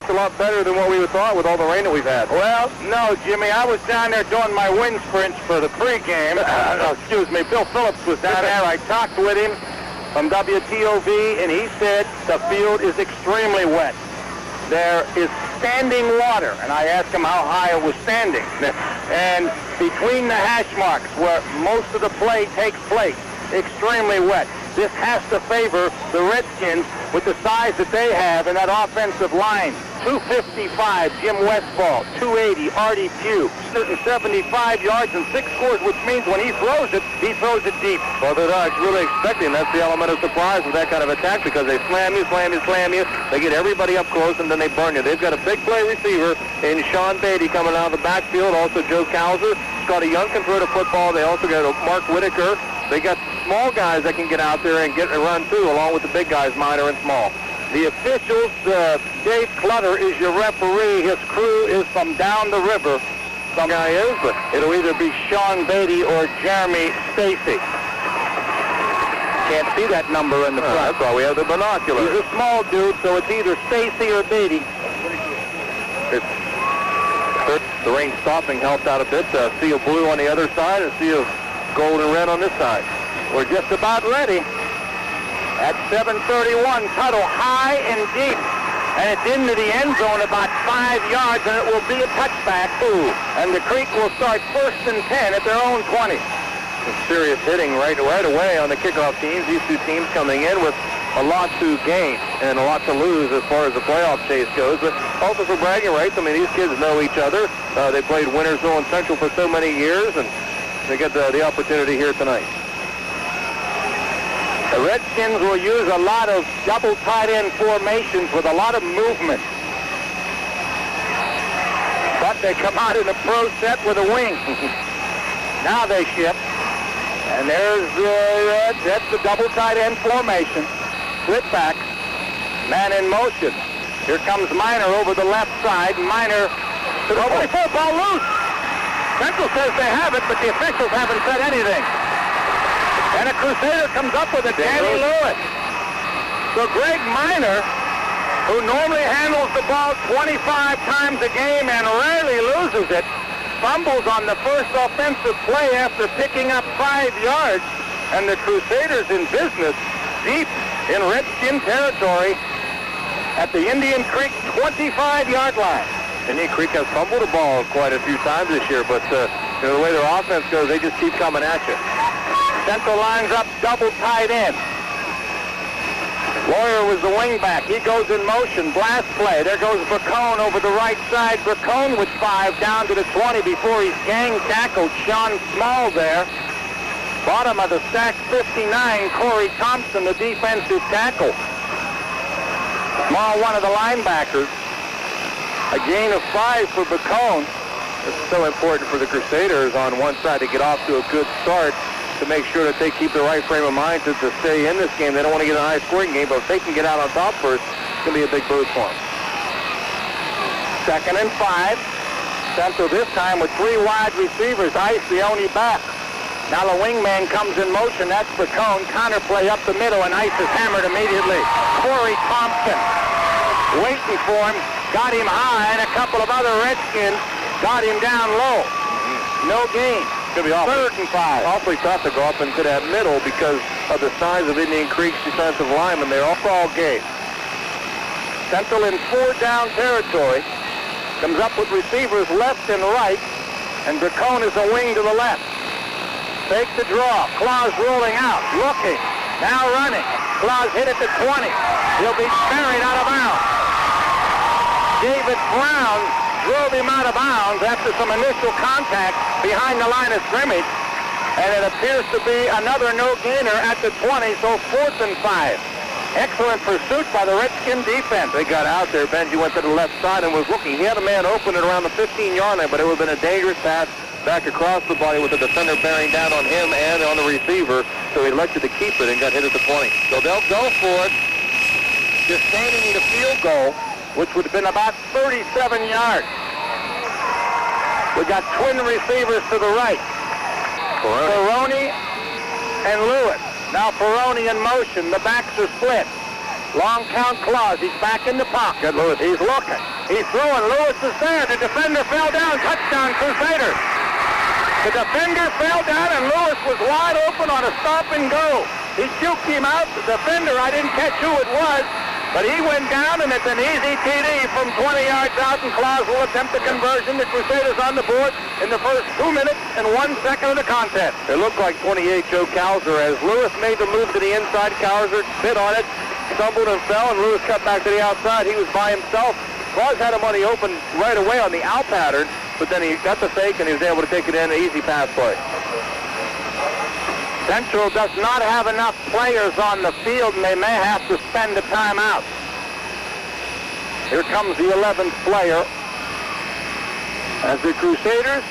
a lot better than what we thought with all the rain that we've had. Well, no, Jimmy. I was down there doing my wind sprints for the pregame. Excuse me. Bill Phillips was down there. I talked with him from WTOV, and he said the field is extremely wet. There is standing water, and I asked him how high it was standing. And between the hash marks where most of the play takes place, extremely wet. This has to favor the Redskins with the size that they have in that offensive line. 255, Jim Westfall. 280, Artie Pugh. 75 yards and 6 scores, which means when he throws it deep. Well, they're not really expecting. That's the element of surprise with that kind of attack, because they slam you. They get everybody up close, and then they burn you. They've got a big play receiver in Sean Beatty coming out of the backfield. Also, Joe Cowser. Scotty Young can throw the football. They also got Mark Whitaker. They got small guys that can get out there and get a run, too, along with the big guys, minor and small. The officials, Dave Clutter is your referee. His crew is from down the river. Some guy is, but it'll either be Sean Beatty or Jeremy Stacy. Can't see that number in the front. That's why we have the binoculars. He's a small dude, so it's either Stacy or Beatty. The rain stopping helped out a bit. Sea of blue on the other side and sea of gold and red on this side. We're just about ready. At 7:31, Tuttle high and deep. And it's into the end zone about 5 yards, and it will be a touchback. Ooh. And the Creek will start 1st and 10 at their own 20. Some serious hitting right away on the kickoff teams. These two teams coming in with a lot to gain and a lot to lose as far as the playoff chase goes. But also for bragging rights, I mean, these kids know each other. They played Wintersville and Central for so many years, and they get the opportunity here tonight. The Redskins will use a lot of double tight end formations with a lot of movement. But they come out in a pro set with a wing. Now they shift. And that's the double tight end formation. Split back. Man in motion. Here comes Miner over the left side. Miner to the 24, ball loose. Central says they have it, but the officials haven't said anything. And a Crusader comes up with it, Danny Lewis. So Greg Miner, who normally handles the ball 25 times a game and rarely loses it, fumbles on the first offensive play after picking up 5 yards. And the Crusaders in business deep in Redskin territory at the Indian Creek 25-yard line. Indian Creek has fumbled the ball quite a few times this year, but the way their offense goes, they just keep coming at you. Central lines up double tight end. Lawyer was the wingback. He goes in motion. Blast play. There goes Bracone over the right side. Bracone with 5 down to the 20 before he's gang tackled. Sean Small there. Bottom of the stack, 59. Corey Thompson, the defensive tackle. Small, one of the linebackers. A gain of 5 for Bracone. It's so important for the Crusaders on one side to get off to a good start, to make sure that they keep the right frame of mind to stay in this game. They don't want to get a high-scoring game, but if they can get out on top first, it's going to be a big boost for them. 2nd and 5. Central this time with 3 wide receivers. Ice the only back. Now the wingman comes in motion. That's Bracone. Counter play up the middle, and Ice is hammered immediately. Corey Thompson waiting for him. Got him high, and a couple of other Redskins got him down low. No gain. It's going to be 3rd and 5. Awfully tough to go up into that middle because of the size of Indian Creek's defensive linemen. They're all game. Central in 4-down territory. Comes up with receivers left and right, and Bracone is a wing to the left. Fake the draw. Claus rolling out, looking, now running. Claus hit at the 20. He'll be buried out of bounds. David Brown drove him out of bounds after some initial contact behind the line of scrimmage, and it appears to be another no-gainer at the 20, so 4th and 5. Excellent pursuit by the Redskin defense. They got out there. Benji went to the left side and was looking. He had a man open at around the 15-yard line, but it would have been a dangerous pass back across the body with the defender bearing down on him and on the receiver, so he elected to keep it and got hit at the 20. So they'll go for it, sustaining the field goal, which would have been about 37 yards. We got twin receivers to the right. Peroni and Lewis. Now Peroni in motion. The backs are split. Long count Claus. He's back in the pocket. Lewis. He's looking. He's throwing. Lewis is there. The defender fell down. Touchdown, Crusaders. The defender fell down, and Lewis was wide open on a stop and go. He juked him out. The defender, I didn't catch who it was, but he went down, and it's an easy TD from 20 yards out, and Claus will attempt the conversion. The Crusaders on the board in the first 2 minutes and 1 second of the contest. It looked like 28 Joe Cowser. As Lewis made the move to the inside, Cowser bit on it, stumbled and fell, and Lewis cut back to the outside. He was by himself. Claus had him on the open right away on the out pattern, but then he got the fake, and he was able to take it in, an easy pass play. Central does not have enough players on the field, and they may have to spend a timeout. Here comes the 11th player. As the Crusaders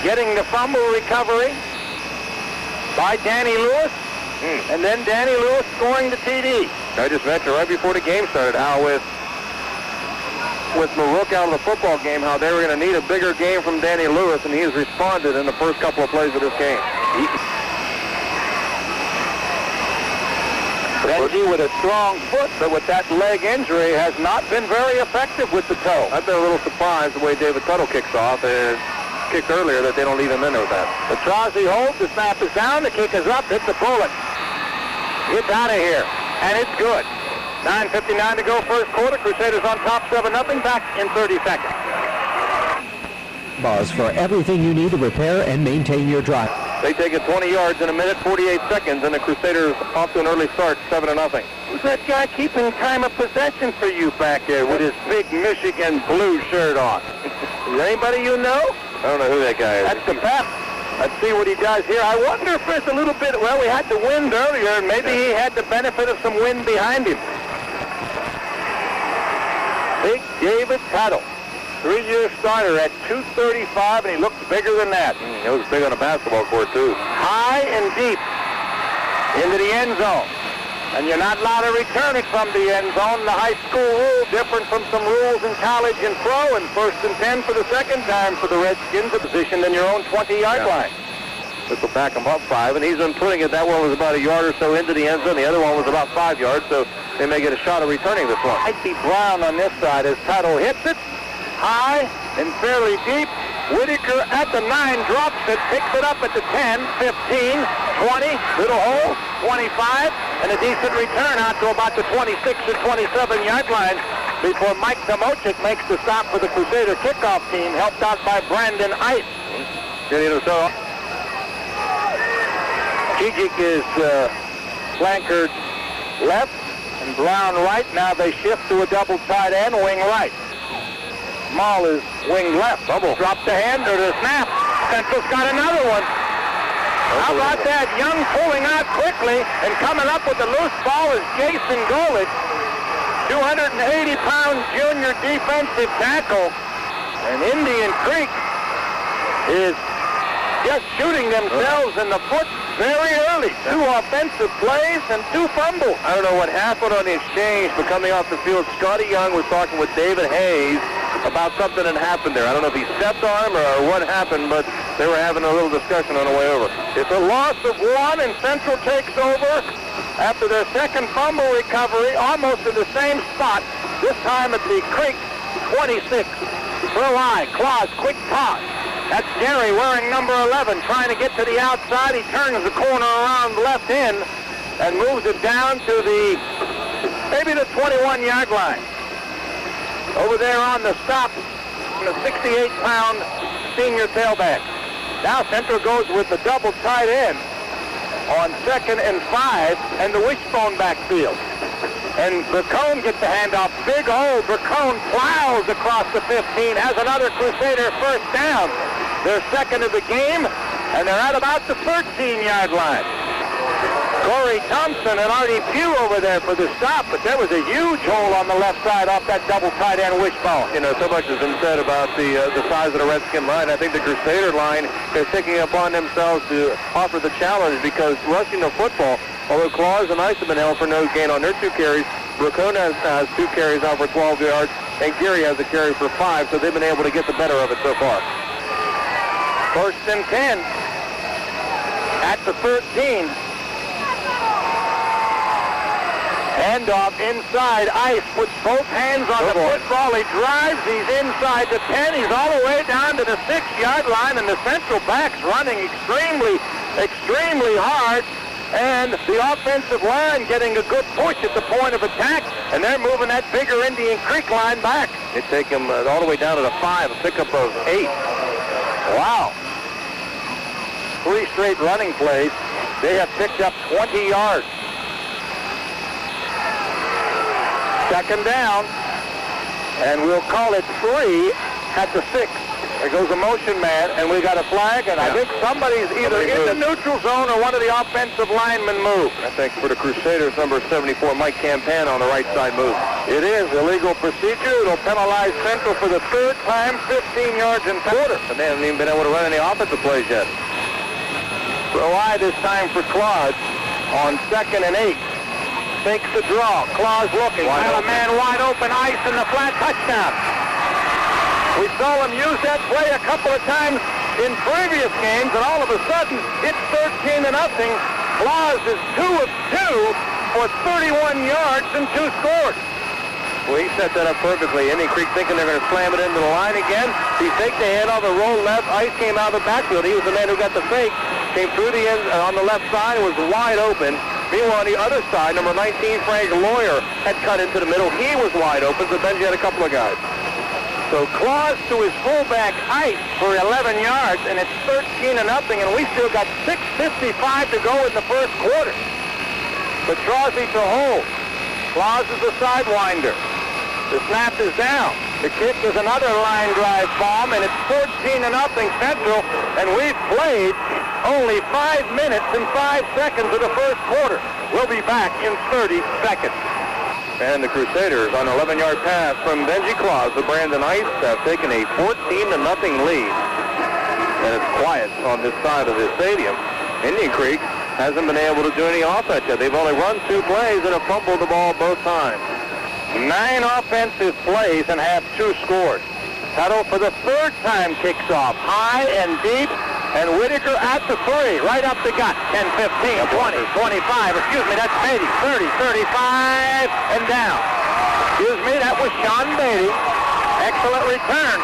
getting the fumble recovery by Danny Lewis, and then Danny Lewis scoring the TD. I just mentioned right before the game started how with Marook out of the football game, how they were going to need a bigger game from Danny Lewis, and he has responded in the first couple of plays of this game. Reggie with a strong foot, but with that leg injury has not been very effective with the toe. I've been a little surprised the way David Tuttle kicks off. Kicked earlier that they don't leave him in with that. Petrozzi holds, the snap is down, the kick is up, hits the bullet. It's out of here, and it's good. 9:59 to go, first quarter. Crusaders on top 7-0, back in 30 seconds. Buzz for everything you need to repair and maintain your drive. They take it 20 yards in 1:48 seconds, and the Crusaders off to an early start, 7-0. Who's that guy keeping time of possession for you back there with his big Michigan blue shirt on? Is anybody you know? I don't know who that guy is. That's the best. Let's see what he does here. I wonder if there's a little bit, well, we had the wind earlier, and maybe he had the benefit of some wind behind him. Big David Tuttle, 3-year starter at 235, and he looks bigger than that. He was big on a basketball court, too. High and deep into the end zone. And you're not allowed to return it from the end zone. The high school rule, different from some rules in college and pro, and 1st and 10 for the second time for the Redskins, a position in your own 20-yard line. This will back him up 5, and he's been putting it. That one was about a yard or so into the end zone. The other one was about 5 yards, so they may get a shot at returning this one. Might be Brown on this side as Tuttle hits it high and fairly deep. Whitaker at the 9 drops it, picks it up at the 10, 15, 20, little hole, 25, and a decent return out to about the 26 or 27-yard line before Mike Tomochik makes the stop for the Crusader kickoff team, helped out by Brandon Ice. Kijik is flankered left and Brown right. Now they shift to a double tight end, wing right. Small is wing left. Bubble. Drop the hand or the snap. Central's got another one. How about that? Young pulling out quickly and coming up with the loose ball is Jason Golich, 280-pound junior defensive tackle. And Indian Creek is just shooting themselves in the foot very early. 2 offensive plays and 2 fumbles. I don't know what happened on the exchange, but coming off the field, Scotty Young was talking with David Hayes about something that happened there. I don't know if he stepped on him or what happened, but they were having a little discussion on the way over. It's a loss of 1, and Central takes over after their second fumble recovery, almost in the same spot, this time at the Creek 26. Throw eye, Claus, quick toss. That's Gary wearing number 11, trying to get to the outside. He turns the corner around left end and moves it down to maybe the 21-yard line. Over there on the stop, the 68-pound senior tailback. Now Central goes with the double tight end on 2nd and 5 and the wishbone backfield. And Bracone gets the handoff. Big hole. Bracone plows across the 15, has another Crusader first down. They're second of the game, and they're at about the 13-yard line. Corey Thompson and Artie Pugh over there for the stop, but there was a huge hole on the left side off that double tight end wishbone. You know, so much has been said about the size of the Redskin line. I think the Crusader line is taking it upon themselves to offer the challenge because rushing the football, although Claus and Ice have been held for no gain on their 2 carries, Bracone has 2 carries out for 12 yards, and Gary has a carry for 5, so they've been able to get the better of it so far. 1st and 10 at the 13. Handoff inside. Ice puts both hands on the football. He drives. He's inside the 10. He's all the way down to the 6-yard line, and the central back's running extremely hard. And the offensive line getting a good push at the point of attack, and they're moving that bigger Indian Creek line back. They take him all the way down to the 5, a pickup of 8. Wow. 3 straight running plays. They have picked up 20 yards. Second down, and we'll call it 3 at the 6. There goes a motion man, and we got a flag, and I think somebody's either in the neutral zone or one of the offensive linemen moved. I think for the Crusaders, number 74, Mike Campan on the right side move. It is illegal procedure. It'll penalize Central for the 3rd time, 15 yards and quarter. And they haven't even been able to run any offensive plays yet. So wide this time for Claus on 2nd and 8. Fakes the draw. Claus looking. Got a man wide open. Ice in the flat. Touchdown. We saw him use that play a couple of times in previous games, and all of a sudden, it's 13-0. Claus is 2 of 2 for 31 yards and 2 scores. Well, he set that up perfectly. Indian Creek thinking they're going to slam it into the line again. He faked the handoff and rolled left. Ice came out of the backfield. He was the man who got the fake. Came through the end on the left side and was wide open. Meanwhile, on the other side, number 19, Frank Lawyer, had cut into the middle. He was wide open, so Benji had a couple of guys. So Claus to his fullback, Ice, for 11 yards, and it's 13-0, and we still got 6:55 to go in the first quarter. Petrozzi to hold. Claus is a sidewinder. The snap is down. The kick is another line drive bomb, and it's 14-0 Central, and we've played only 5 minutes and 5 seconds of the first quarter. We'll be back in 30 seconds. And the Crusaders on an 11-yard pass from Benji Claus to Brandon Ice have taken a 14-0 lead. And it's quiet on this side of the stadium. Indian Creek hasn't been able to do any offense yet. They've only run 2 plays and have fumbled the ball both times. 9 offensive plays and have 2 scores. Tuttle for the 3rd time kicks off. High and deep. And Whitaker at the 3, right up the gut. 10, 15, 20, 25. Excuse me, that's Beatty. 30, 35, and down. Excuse me, that was Sean Beatty. Excellent return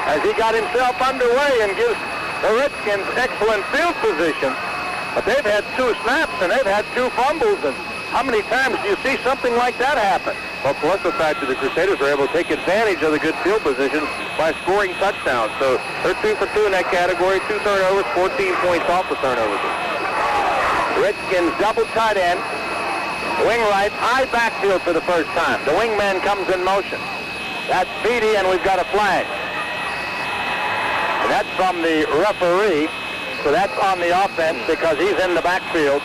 as he got himself underway and gives the Redskins excellent field position. But they've had 2 snaps and they've had 2 fumbles. And how many times do you see something like that happen? Well, plus the fact that the Crusaders are able to take advantage of the good field position by scoring touchdowns. So they're 2 for 2 in that category. 2 turnovers, 14 points off the turnovers. Redskins double tight end. Wing right, high backfield for the first time. The wingman comes in motion. That's Beatty, and we've got a flag. And that's from the referee. So that's on the offense because he's in the backfield.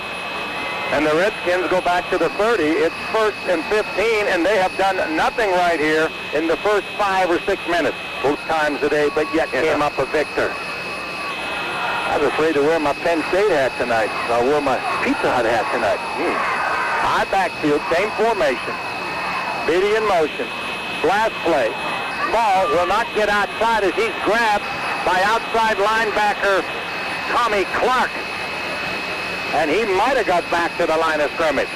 And the Redskins go back to the 30. It's 1st and 15, and they have done nothing right here in the first 5 or 6 minutes. Both times today, but yet came up a victor. I was afraid to wear my Penn State hat tonight. So I wore my Pizza Hut hat tonight. High backfield, same formation. Beatty in motion. Blast play. Ball will not get outside as he's grabbed by outside linebacker Tommy Clark. And he might have got back to the line of scrimmage.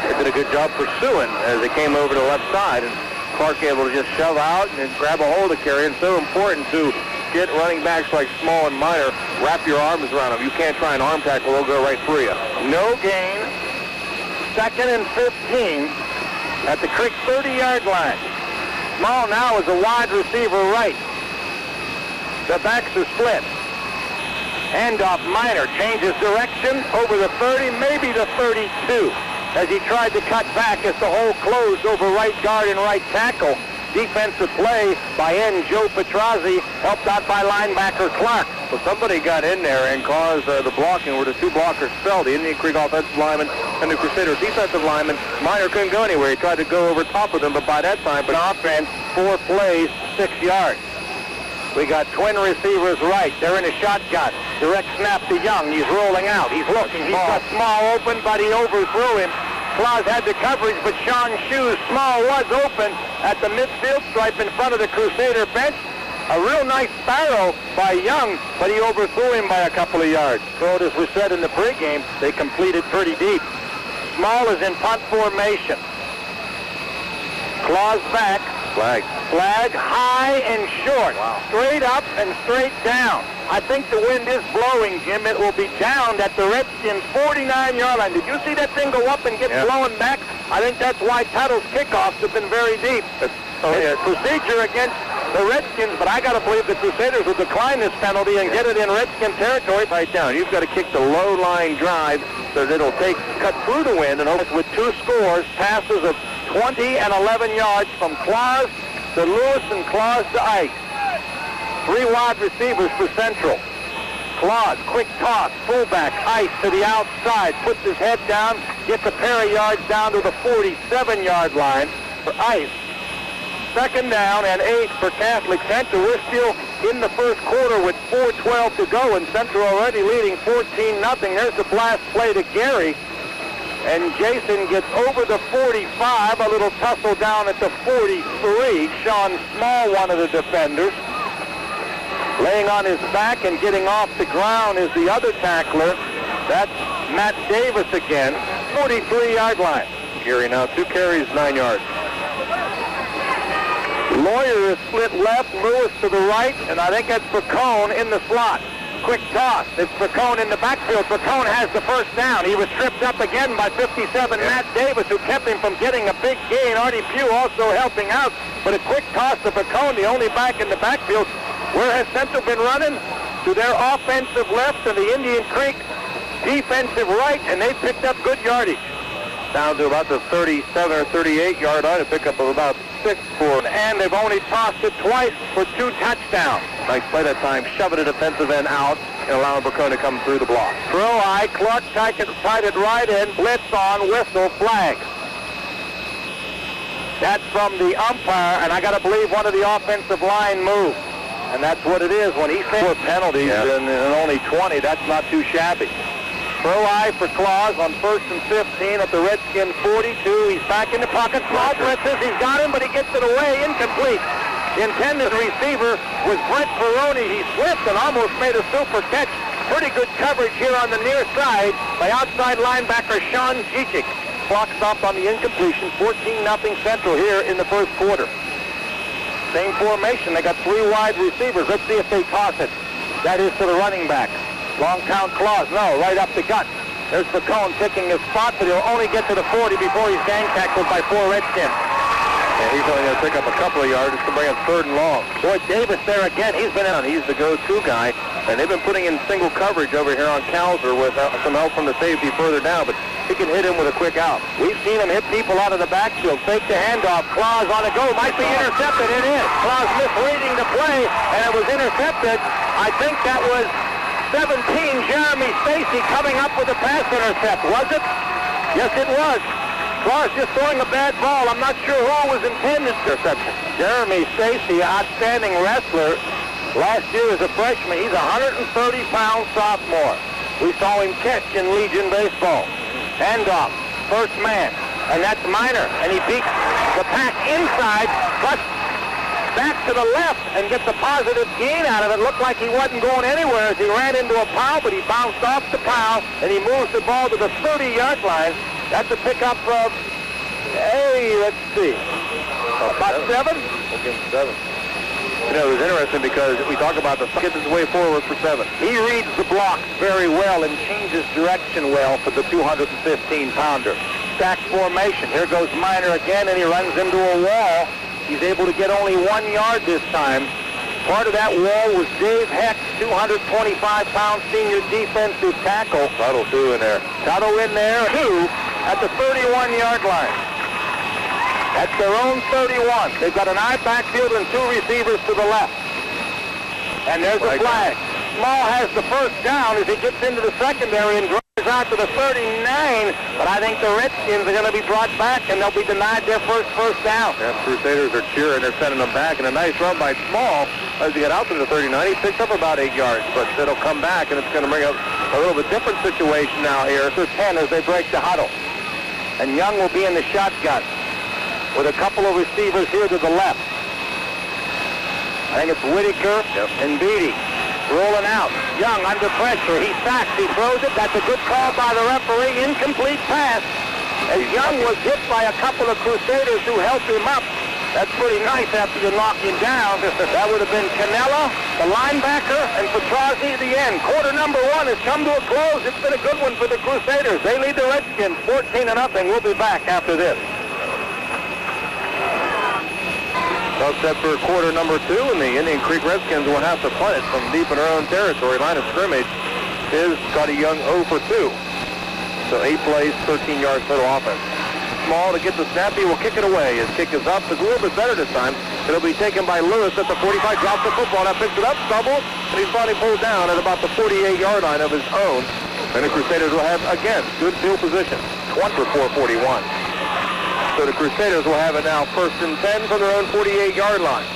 They did a good job pursuing as they came over to the left side. And Clark able to just shove out and grab a hold of carry. It's so important to get running backs like Small and Minor, wrap your arms around them. You can't try an arm tackle, they'll go right through you. No gain. 2nd and 15 at the Creek 30-yard line. Small now is a wide receiver right. The backs are split. Handoff, Minor changes direction over the 30, maybe the 32, as he tried to cut back as the hole closed over right guard and right tackle. Defensive play by end Joe Petrozzi, helped out by linebacker Clark. Well, somebody got in there and caused the blocking where the 2 blockers fell. The Indian Creek offensive lineman and the Crusaders defensive lineman. Minor couldn't go anywhere. He tried to go over top of them, but by that time, offense, 4 plays, 6 yards. We got twin receivers right. They're in a shotgun. Direct snap to Young. He's rolling out. He's looking. He's got Small open, but he overthrew him. Claus had the coverage, but Sean Shoes, Small was open at the midfield stripe in front of the Crusader bench. A real nice sparrow by Young, but he overthrew him by a couple of yards. So as we said in the pregame, they completed pretty deep. Small is in punt formation. Claws back. Flag. Flag high and short. Wow. Straight up and straight down. I think the wind is blowing, Jim. It will be down at the Redskins' 49-yard line. Did you see that thing go up and get blown back? I think that's why Tuttle's kickoffs have been very deep. It's procedure against the Redskins, but I got to believe the Crusaders will decline this penalty and get it in Redskin territory. Right down. You've got to kick the low-line drive so that it'll cut through the wind and hope with 2 scores, passes of 20 and 11 yards from Claus to Lewis and Claus to Ice. 3 wide receivers for Central. Claus, quick toss, fullback, Ice to the outside, puts his head down, gets a pair of yards down to the 47-yard line for Ice. 2nd down and 8 for Catholic Central. We're still in the first quarter with 4:12 to go, and Central already leading 14-0. There's the blast play to Gary. And Jason gets over the 45, a little tussle down at the 43. Sean Small, one of the defenders. Laying on his back and getting off the ground is the other tackler. That's Matt Davis again, 43-yard line. Gary now 2 carries, 9 yards. Lawyer is split left, Lewis to the right, and I think that's Facone in the slot. Quick toss. It's Facone in the backfield. Facone has the first down. He was tripped up again by 57 Matt Davis, who kept him from getting a big gain. Artie Pugh also helping out, but a quick toss to Facone, the only back in the backfield. Where has Central been running? To their offensive left and the Indian Creek defensive right, and they picked up good yardage. Down to about the 37 or 38-yard line, a pickup of about 6 for. And they've only tossed it twice for 2 touchdowns. Nice play that time, shoving a defensive end out and allowing Bacone to come through the block. Throw eye, Clark tied it right in, blitz on, whistle, flag. That's from the umpire, and I got to believe one of the offensive line moved. And that's what it is. When he says 4 penalties and only 20, that's not too shabby. Throw eye for Claus on 1st and 15 at the Redskin 42. He's back in the pocket. Small blitzes. He's got him, but he gets it away. Incomplete. The intended receiver was Brett Peroni. He slipped and almost made a super catch. Pretty good coverage here on the near side by outside linebacker Sean Gichik. Clock stopped on the incompletion. 14-0 Central here in the first quarter. Same formation. They got 3 wide receivers. Let's see if they toss it. That is to the running back. Long count Claus. No, right up the gut. There's Facone picking his spot, but he'll only get to the 40 before he's gang tackled by 4 Redskins. And he's only going to pick up a couple of yards to bring up 3rd and long. Boy, Davis there again. He's been in. He's the go-to guy, and they've been putting in single coverage over here on Calzer with some help from the safety further down, but he can hit him with a quick out. We've seen him hit people out of the backfield. Fake the handoff. Claus on a go. Might be intercepted. It is. Claus misreading the play, and it was intercepted. I think that was 17, Jeremy Stacy coming up with a pass intercept. Was it? Yes, it was. Claus just throwing a bad ball. I'm not sure who it was intended to intercept. Jeremy Stacy, outstanding wrestler. Last year as a freshman, he's a 130-pound sophomore. We saw him catch in Legion baseball. Handoff, first man, and that's Minor, and he beats the pack inside, but back to the left and gets a positive gain out of it. Looked like he wasn't going anywhere as he ran into a pile, but he bounced off the pile, and he moves the ball to the 30-yard line. That's a pickup of, let's see, about 7? We'll give him 7. You know, it was interesting because we talk about the gets his way forward for 7. He reads the blocks very well and changes direction well for the 215-pounder. Stack formation. Here goes Minor again, and he runs into a wall. He's able to get only 1 yard this time. Part of that wall was Dave Heck, 225-pound senior defensive tackle. Tuttle, 2 in there. Tuttle in there, 2 at the 31-yard line. That's their own 31. They've got an I backfield and 2 receivers to the left. And there's a flag. Small has the first down as he gets into the secondary and drives out to the 39. But I think the Redskins are going to be brought back, and they'll be denied their first down. Yeah, Crusaders are cheering. They're sending them back. And a nice run by Small as he got out to the 39. He picks up about 8 yards, but it'll come back, and it's going to bring up a little bit different situation now here. It's 10 as they break the huddle. And Young will be in the shotgun with a couple of receivers here to the left. I think it's Whitaker and Beatty rolling out. Young under pressure. He sacks. He throws it. That's a good call by the referee. Incomplete pass. as Young was hit by a couple of Crusaders who helped him up. That's pretty nice after you knock him down. That would have been Canella, the linebacker, and Petrozzi at the end. Quarter number 1 has come to a close. It's been a good one for the Crusaders. They lead the Redskins 14-0. We'll be back after this. Well, set for quarter number 2, and the Indian Creek Redskins will have to punt it from deep in their own territory. Line of scrimmage is Scotty Young 0 for 2. So 8 plays, 13 yards total offense. Small to get the snap. He will kick it away. His kick is up. It's a little bit better this time. It'll be taken by Lewis at the 45. Drops the football. Now picks it up, stumbles, and he's finally pulled down at about the 48-yard line of his own. And the Crusaders will have, again, good field position. 20 for 441. So the Crusaders will have it now 1st and 10 from their own 48-yard line.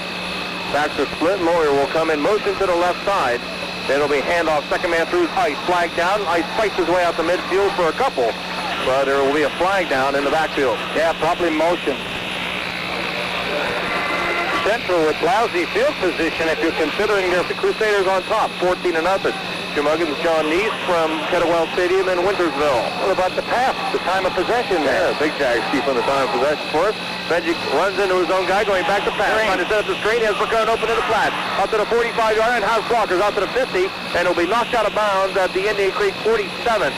Back to split. Lawyer will come in motion to the left side. Then it'll be handoff. Second man through Ice. Flag down. Ice fights his way out the midfield for a couple. But there will be a flag down in the backfield. Yeah, probably motion. Central with lousy field position if you're considering the Crusaders on top, 14-0. Jim Huggins, John Neese from Kettlewell Stadium in Wintersville. What about the pass, the time of possession there? Yeah, Big Jags keep on the time of possession for us. Benji runs into his own guy, going back to pass. Trying to set up the screen. He has McCurran open to the flat. Up to the 45-yard line. House Walker's out to the 50, and it'll be knocked out of bounds at the Indian Creek 47.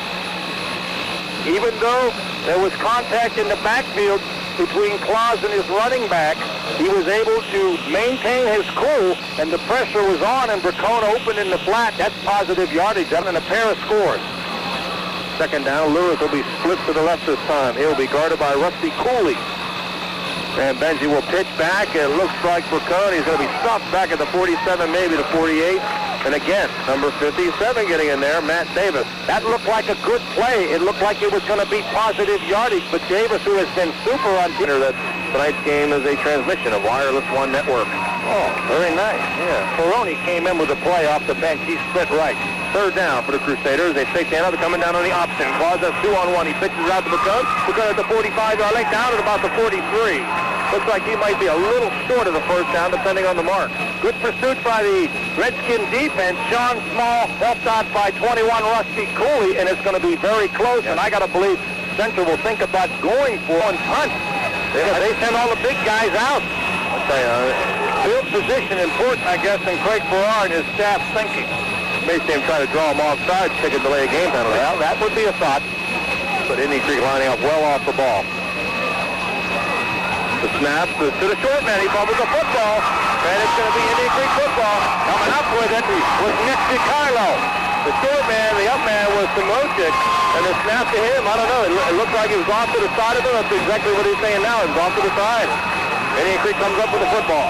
Even though there was contact in the backfield between Claus and his running back, he was able to maintain his cool, and the pressure was on, and Bracone opened in the flat. That's positive yardage, and a pair of scores. Second down, Lewis will be split to the left this time. He'll be guarded by Rusty Cooley. And Benji will pitch back. It looks like Bracone. He's going to be stopped back at the 47, maybe the 48. And again, number 57 getting in there, Matt Davis. That looked like a good play. It looked like it was going to be positive yardage, but Davis, who has been super on that tonight's game is a transmission of Wireless One Network. Oh, very nice. Yeah. Peroni came in with a play off the bench. He split right. Third down for the Crusaders. They fake handoff. They're coming down on the option. Claus has 2-on-1. He pitches out to Bracone. Bracone at the 45-yard line, down at about the 43. Looks like he might be a little short of the first down, depending on the mark. Good pursuit by the Redskin defense. Sean Small helped out by 21 Rusty Cooley, and it's going to be very close. Yep. And I got to believe Central will think about going for one punt. Yeah, they send all the big guys out. I'll tell you, Field position important, I guess, in Craig Farrar and his staff thinking. may see him try to draw him offside, take a delay of game penalty. Well, that would be a thought. But Indian Creek lining up well off the ball. The snap to the short man. He fumbles the football. And it's going to be Indian Creek football. Coming up with it was Nick DiCarlo. The short man, the up man was Samochik. And the snap to him, I don't know. It looked like he was off to the side of him. That's exactly what he's saying now. He's off to the side. Indian Creek comes up with the football.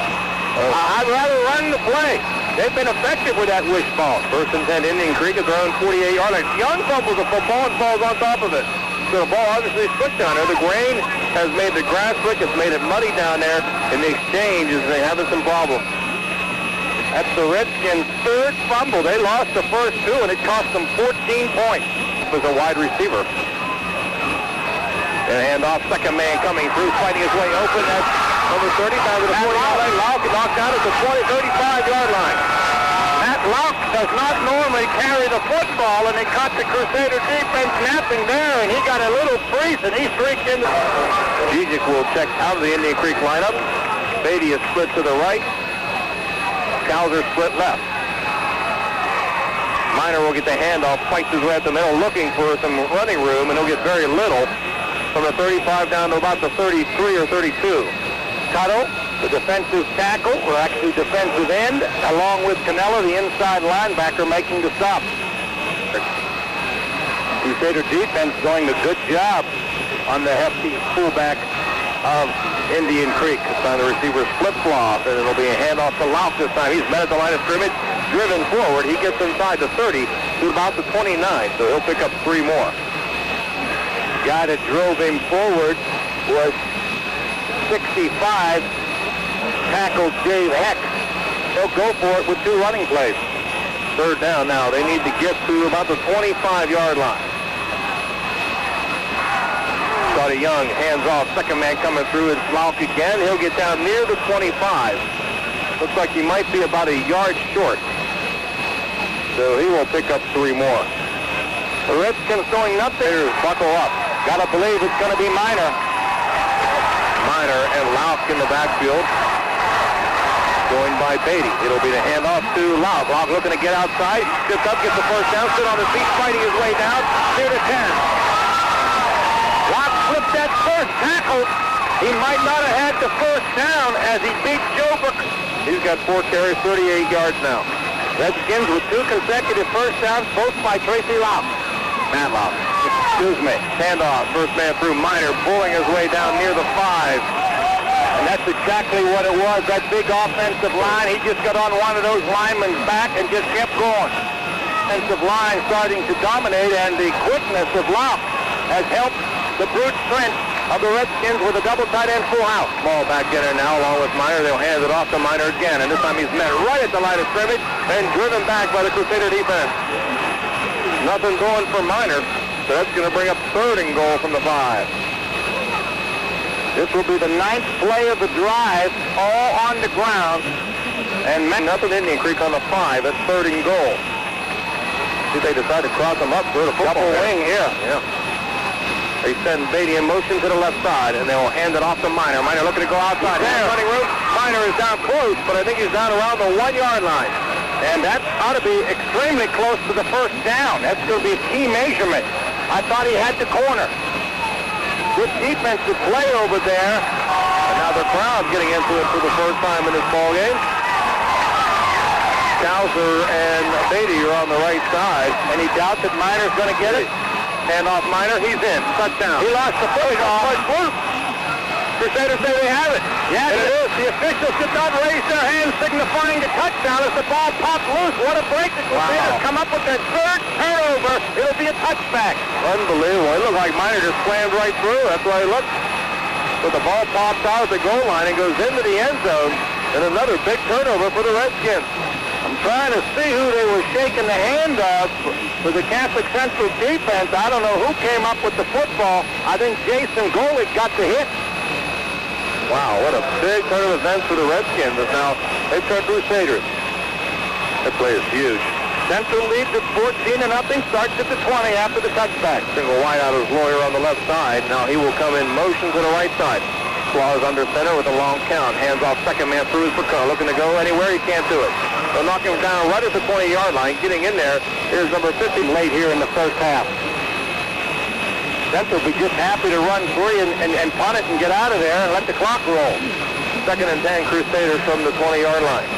I'd rather run the play. They've been effective with that wishbone. First and 10, Indian Creek at their own 48-yard line. Young fumbles the football and falls on top of it. So the ball obviously slipped down there. The grain has made the grass slick. It's made it muddy down there. In the exchange, they're having some problems. That's the Redskins' third fumble. They lost the first two, and it cost them 14 points. It was a wide receiver. And handoff, second man coming through, fighting his way open. That's number 30, down to the 40-yard line. Lauk knocked out at the 35-yard line. Matt Lauk does not normally carry the football, and they caught the Crusader defense napping there, and he got a little freeze, and he streaked into... Gigic will check out of the Indian Creek lineup. Beatty is split to the right. Scouser split left. Miner will get the handoff, fights his way up the middle, looking for some running room, and he'll get very little from the 35 down to about the 33 or 32. Tuttle, the defensive tackle, or actually defensive end, along with Canella, the inside linebacker, making the stop. Crusader defense doing a good job on the hefty fullback of Indian Creek. This time the receiver flip-flop, and it'll be a handoff to Lauk this time. He's met at the line of scrimmage, driven forward. He gets inside the 30 to about the 29, so he'll pick up 3 more. Guy that drove him forward was 65, tackled Dave Heck. He'll go for it with 2 running plays. Third down now. They need to get to about the 25-yard line. Scotty Young hands off. Second man coming through. It's Lauk again. He'll get down near the 25. Looks like he might be about a yard short. So he will pick up 3 more. The Redskins going nothing. Buckle up. Gotta believe it's going to be Miner. Miner and Lauk in the backfield. Joined by Beatty. It'll be the handoff to Lauk. Lauk looking to get outside. Gets up, gets the first down, stood on his feet, fighting his way down. Near to 10. Lauk slipped that first tackle. He might not have had the first down as he beat Joe Brook. He's got 4 carries, 38 yards now. Redskins with 2 consecutive first downs, both by Tracy Lauk. Matt Lauk. Excuse me. Handoff. First man through. Miner pulling his way down near the 5. And that's exactly what it was. That big offensive line. He just got on one of those linemen's back and just kept going. Offensive line starting to dominate, and the quickness of Lauk has helped the brute strength of the Redskins with a double tight end full house. Ball back in there now along with Miner. They'll hand it off to Miner again, and this time he's met right at the line of scrimmage and driven back by the Crusader defense. Nothing going for Miner, so that's going to bring up 3rd and goal from the 5. This will be the 9th play of the drive, all on the ground, and nothing Indian Creek on the 5 at 3rd and goal. See, they decide to cross them up through the football. Double wing here. Yeah. They send Beatty in motion to the left side, and they will hand it off to Miner. Miner looking to go outside. Running route. Miner is down close, but I think he's down around the 1-yard line. And that ought to be extremely close to the first down. That's going to be a key measurement. I thought he had the corner. Good defensive play over there. And now the crowd getting into it for the first time in this ball game. Cowser and Beatty are on the right side. Any doubt that Miner's going to get it? Hand off Miner, he's in. Touchdown. He lost the football. Crusaders say they have it. Yes, it is. The officials did not raise their hands signifying the touchdown as the ball popped loose. What a break. The Crusaders come up with their 3rd turnover. It'll be a touchback. Unbelievable. It looked like Miner just slammed right through. That's why he looked. But the ball pops out at the goal line and goes into the end zone. And another big turnover for the Redskins. I'm trying to see who they were shaking the hand of for the Catholic Central defense. I don't know who came up with the football. I think Jason Golick got the hit. Wow, what a big turn of events for the Redskins. Now, they turn Crusaders. That play is huge. Central leads at 14-0. Starts at the 20 after the touchback. Single wide out of his lawyer on the left side. Now he will come in motion to the right side. Claus under center with a long count. Hands off second man through his Picard. Looking to go anywhere. He can't do it. They'll knock him down right at the 20-yard line. Getting in there, here's number 50 late here in the first half. Central will be just happy to run free and punt it and get out of there and let the clock roll. 2nd and 10 Crusaders from the 20-yard line.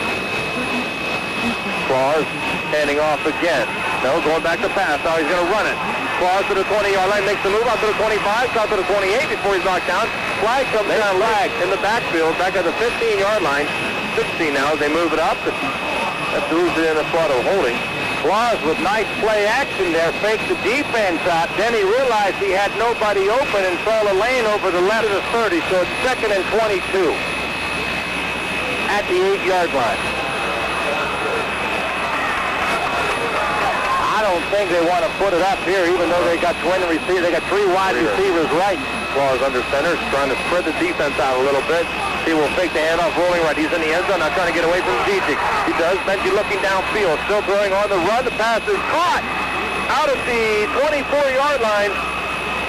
Claus handing off again. No, going back to pass. Now he's going to run it. Claus to the 20-yard line, makes the move out to the 25, out to the 28 before he's knocked down. Flag comes down, lag in the backfield, back at the 15-yard line. 16 now as they move it up. That's moves it in the spot of holding. Claus with nice play action there, faked the defense out. Then he realized he had nobody open and saw a lane over the left of the 30, so it's 2nd and 22 at the 8-yard line. I don't think they want to put it up here, even though they got twin receivers. They got 3 wide receivers right. Claus under center, trying to spread the defense out a little bit. He will fake the handoff, rolling right. He's in the end zone, now trying to get away from Zijic. He does. Benji looking downfield, still throwing on the run. The pass is caught out at the 24-yard line.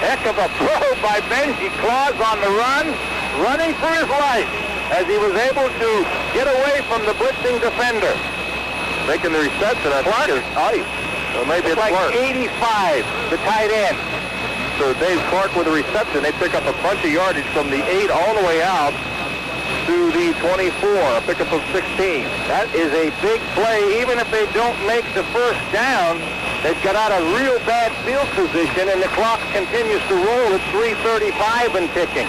Heck of a throw by Benji. Claus on the run, running for his life as he was able to get away from the blitzing defender. Making the reception. Well, maybe it's like Clark. 85, the tight end. So Dave Clark with a reception. They pick up a bunch of yardage from the 8 all the way out to the 24, a pickup of 16. That is a big play. Even if they don't make the first down, they've got out of real bad field position, and the clock continues to roll at 3:35 and ticking.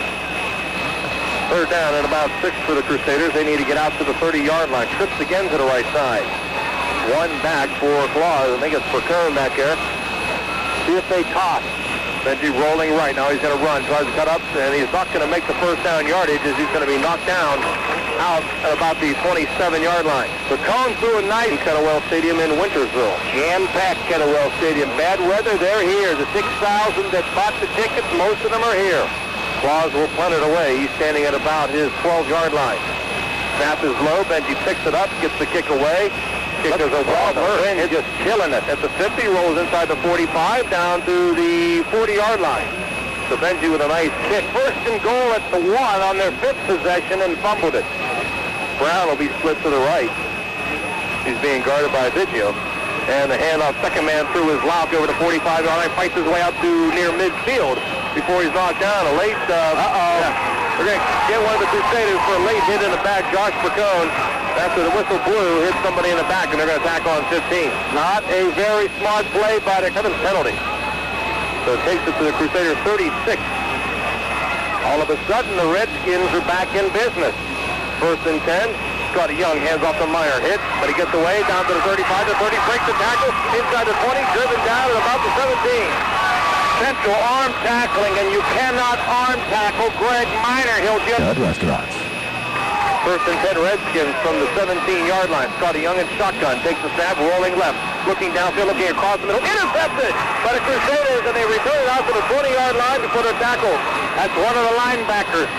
3rd down and about 6 for the Crusaders. They need to get out to the 30-yard line. Trips again to the right side. 1 back for Claus. I think it's for Kern back there. See if they toss. Benji rolling right. Now he's going to run. Tries to cut up, and he's not going to make the first down yardage as he's going to be knocked down out at about the 27-yard line. The Cone threw a night in Kettlewell Stadium in Wintersville. Jam-packed Kettlewell Stadium. Bad weather, they're here. The 6,000 that bought the tickets, most of them are here. Claus will punt it away. He's standing at about his 12-yard line. Snap is low. Benji picks it up, gets the kick away. Kickers are well. He's just killing it. At the 50, rolls inside the 45, down to the 40-yard line. So Benji with a nice kick. First and goal at the 1 on their 5th possession and fumbled it. Brown will be split to the right. He's being guarded by Biggio. And the handoff, second man through is Lauk over the 45-yard line, fights his way out to near midfield before he's knocked down. A late, yeah. We're going to get one of the Crusaders for a late hit in the back. Josh Bracone, after the whistle blew, hit somebody in the back, and they're going to tackle on 15. Not a very smart play by the penalty. So it takes it to the Crusaders 36. All of a sudden, the Redskins are back in business. First and 10. Scotty Young hands off to Meyer. Hit, but he gets away down to the 35 to 30. Breaks the tackle inside the 20. Driven down at about the 17. Central arm tackling, and you cannot arm tackle Greg Miner. He'll just... Good restaurants. First and 10 Redskins from the 17-yard line. Scotty Young in shotgun. Takes the snap, rolling left. Looking downfield, looking across the middle. Intercepted by the Crusaders, and they return it out to the 20-yard line before they're tackled. That's one of the linebackers.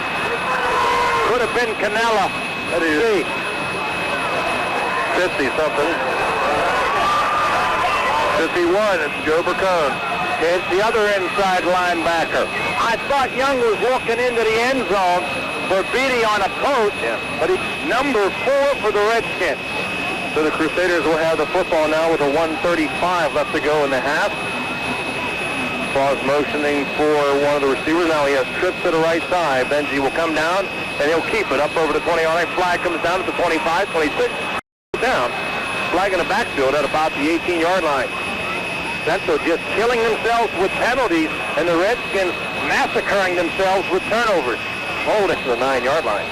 Could have been Canella. That is 50-something. 51, it's Joe Bracone. It's the other inside linebacker. I thought Young was walking into the end zone for Beatty on a post, but he's number 4 for the Redskins. So the Crusaders will have the football now with a 1:35 left to go in the half. Claus motioning for one of the receivers. Now he has trips to the right side. Benji will come down, and he'll keep it up over the 20-yard line. Flag comes down at the 25, 26. Down. Flag in the backfield at about the 18-yard line. Central just killing themselves with penalties, and the Redskins massacring themselves with turnovers. Hold it to the 9-yard line.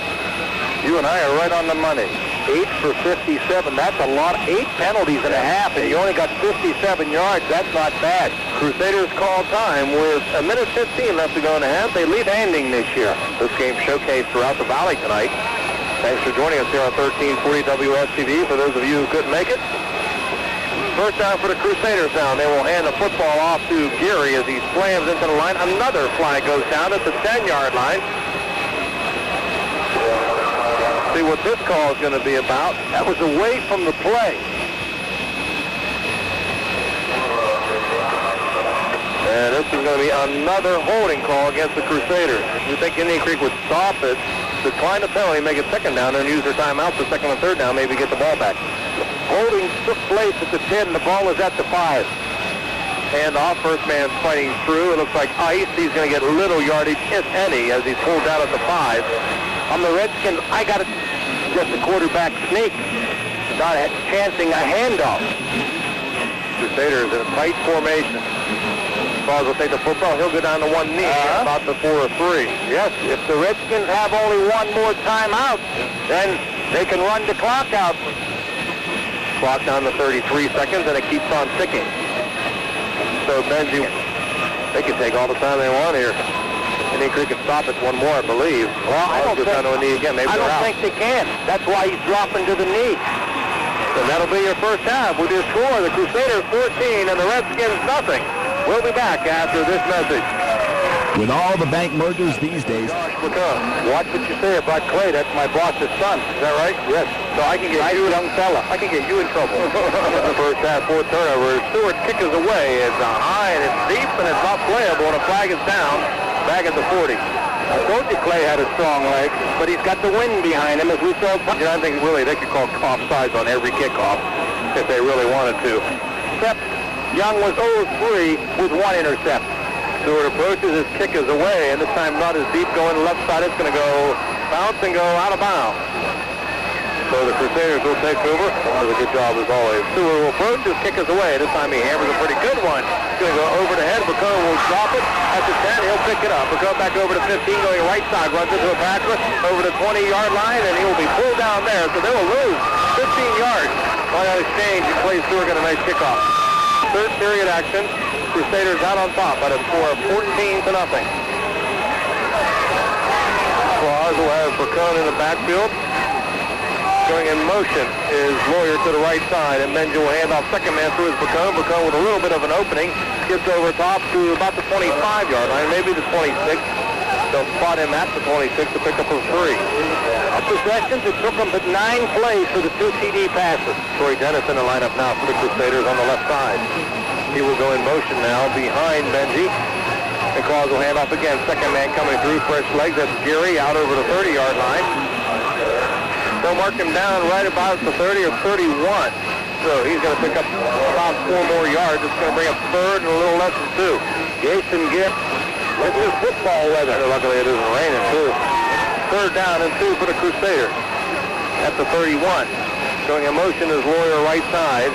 You and I are right on the money. 8 for 57. That's a lot. 8 penalties and a half, and you only got 57 yards. That's not bad. Crusaders call time with a minute 15 left to go in the half. They lead handing this year. This game showcased throughout the Valley tonight. Thanks for joining us here on 1340 WSTV. For those of you who couldn't make it, first down for the Crusaders now. They will hand the football off to Geary as he slams into the line. Another flag goes down at the 10-yard line. See what this call is going to be about. That was away from the play. And this is going to be another holding call against the Crusaders. You think Indian Creek would stop it, decline the penalty, make it second down, and use their timeout for second and third down, maybe get the ball back. Holding took place at the 10, the ball is at the 5. And off, first man's fighting through. It looks like ice. He's going to get little yardage, if any, as he's pulled out at the 5. On the Redskins, I got to just the quarterback sneak, not chancing a handoff. Crusaders in a tight formation. Claus will take the football. He'll go down to one knee about the 4 or 3. Yes, if the Redskins have only one more timeout, then they can run the clock out. Clock down to 33 seconds, and it keeps on ticking. So Benji, they can take all the time they want here. Indian Creek can stop it one more, I believe. Well, I don't think they can. That's why he's dropping to the knee. And that'll be your first half with your score. The Crusaders 14 and the Redskins nothing. We'll be back after this message. With all the bank mergers these days. Watch what you say about Clay. That's my boss's son. Is that right? Yes. So I can get you, young fella. I can get you in trouble. The first half, 4 turnovers. Stewart kick is away. It's high and it's deep and it's not playable. And a flag is down. Back at the 40. I told you Clay had a strong leg, but he's got the wind behind him, as we saw. I think really they could call offsides on every kickoff if they really wanted to. Except Young was 0-3 with 1 intercept. Stewart approaches, his kick is away, and this time not as deep going left side. It's going to go bounce and go out of bounds. So the Crusaders will take over. Does a good job as always. Stewart will approach, his kick is away. This time he hammers a pretty good one. It's going to go over the head. Bracone will drop it. At the 10, he'll pick it up. Bracone back over to 15, going right side. Runs into a backer over the 20-yard line, and he will be pulled down there. So they will lose 15 yards on that exchange. And Clay Stewart got a nice kickoff. Third period action. Crusaders out on top by a score of 14-0. Claus will have Bracone in the backfield. Going in motion is Lawyer to the right side, and Benji will hand off second man through his Bracone. Bracone with a little bit of an opening. Gets over top to about the 25-yard line, maybe the 26. They'll spot him at the 26 to pick up a 3. Possessions, it took them but 9 plays for the 2 TD passes. Troy Dennis in the lineup now for the Crusaders on the left side. He will go in motion now behind Benji. And Claus will hand off again. Second man coming through, fresh legs. That's Gary out over the 30-yard line. They'll mark him down right about the 30 or 31. So he's going to pick up about 4 more yards. It's going to bring up third and a little less than 2. Jason Gibbs. This is football weather. Luckily it isn't raining too. Third down and 2 for the Crusaders at the 31. Showing a motion is Lawyer right side.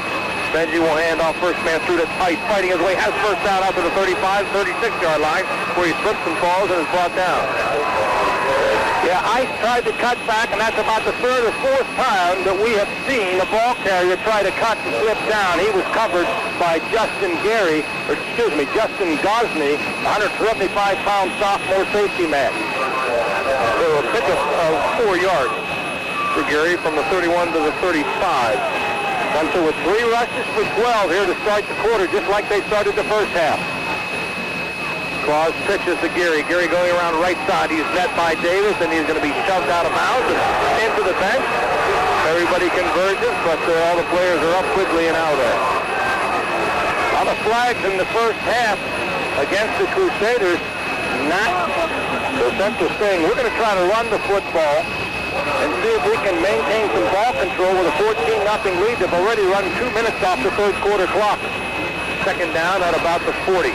Benji will hand off first man through to Tight, fighting his way, has first down out to the 35, 36-yard line, where he slips and falls and is brought down. Yeah, Ice tried to cut back, and that's about the third or fourth time that we have seen a ball carrier try to cut and slip down. He was covered by Justin Gosney, 175-pound sophomore safety man. So a pickup of 4 yards for Gary from the 31 to the 35. Until with 3 rushes for 12 here to start the quarter, just like they started the first half. Claus pitches to Gary. Gary going around right side. He's met by Davis, and he's going to be shoved out of bounds and into the bench. Everybody converges, but all the players are up quickly and out of there. A lot of flags in the first half against the Crusaders. So Central saying, we're going to try to run the football and see if we can maintain some ball control with a 14-0 lead. They've already run 2 minutes off the third quarter clock. Second down at about the 40.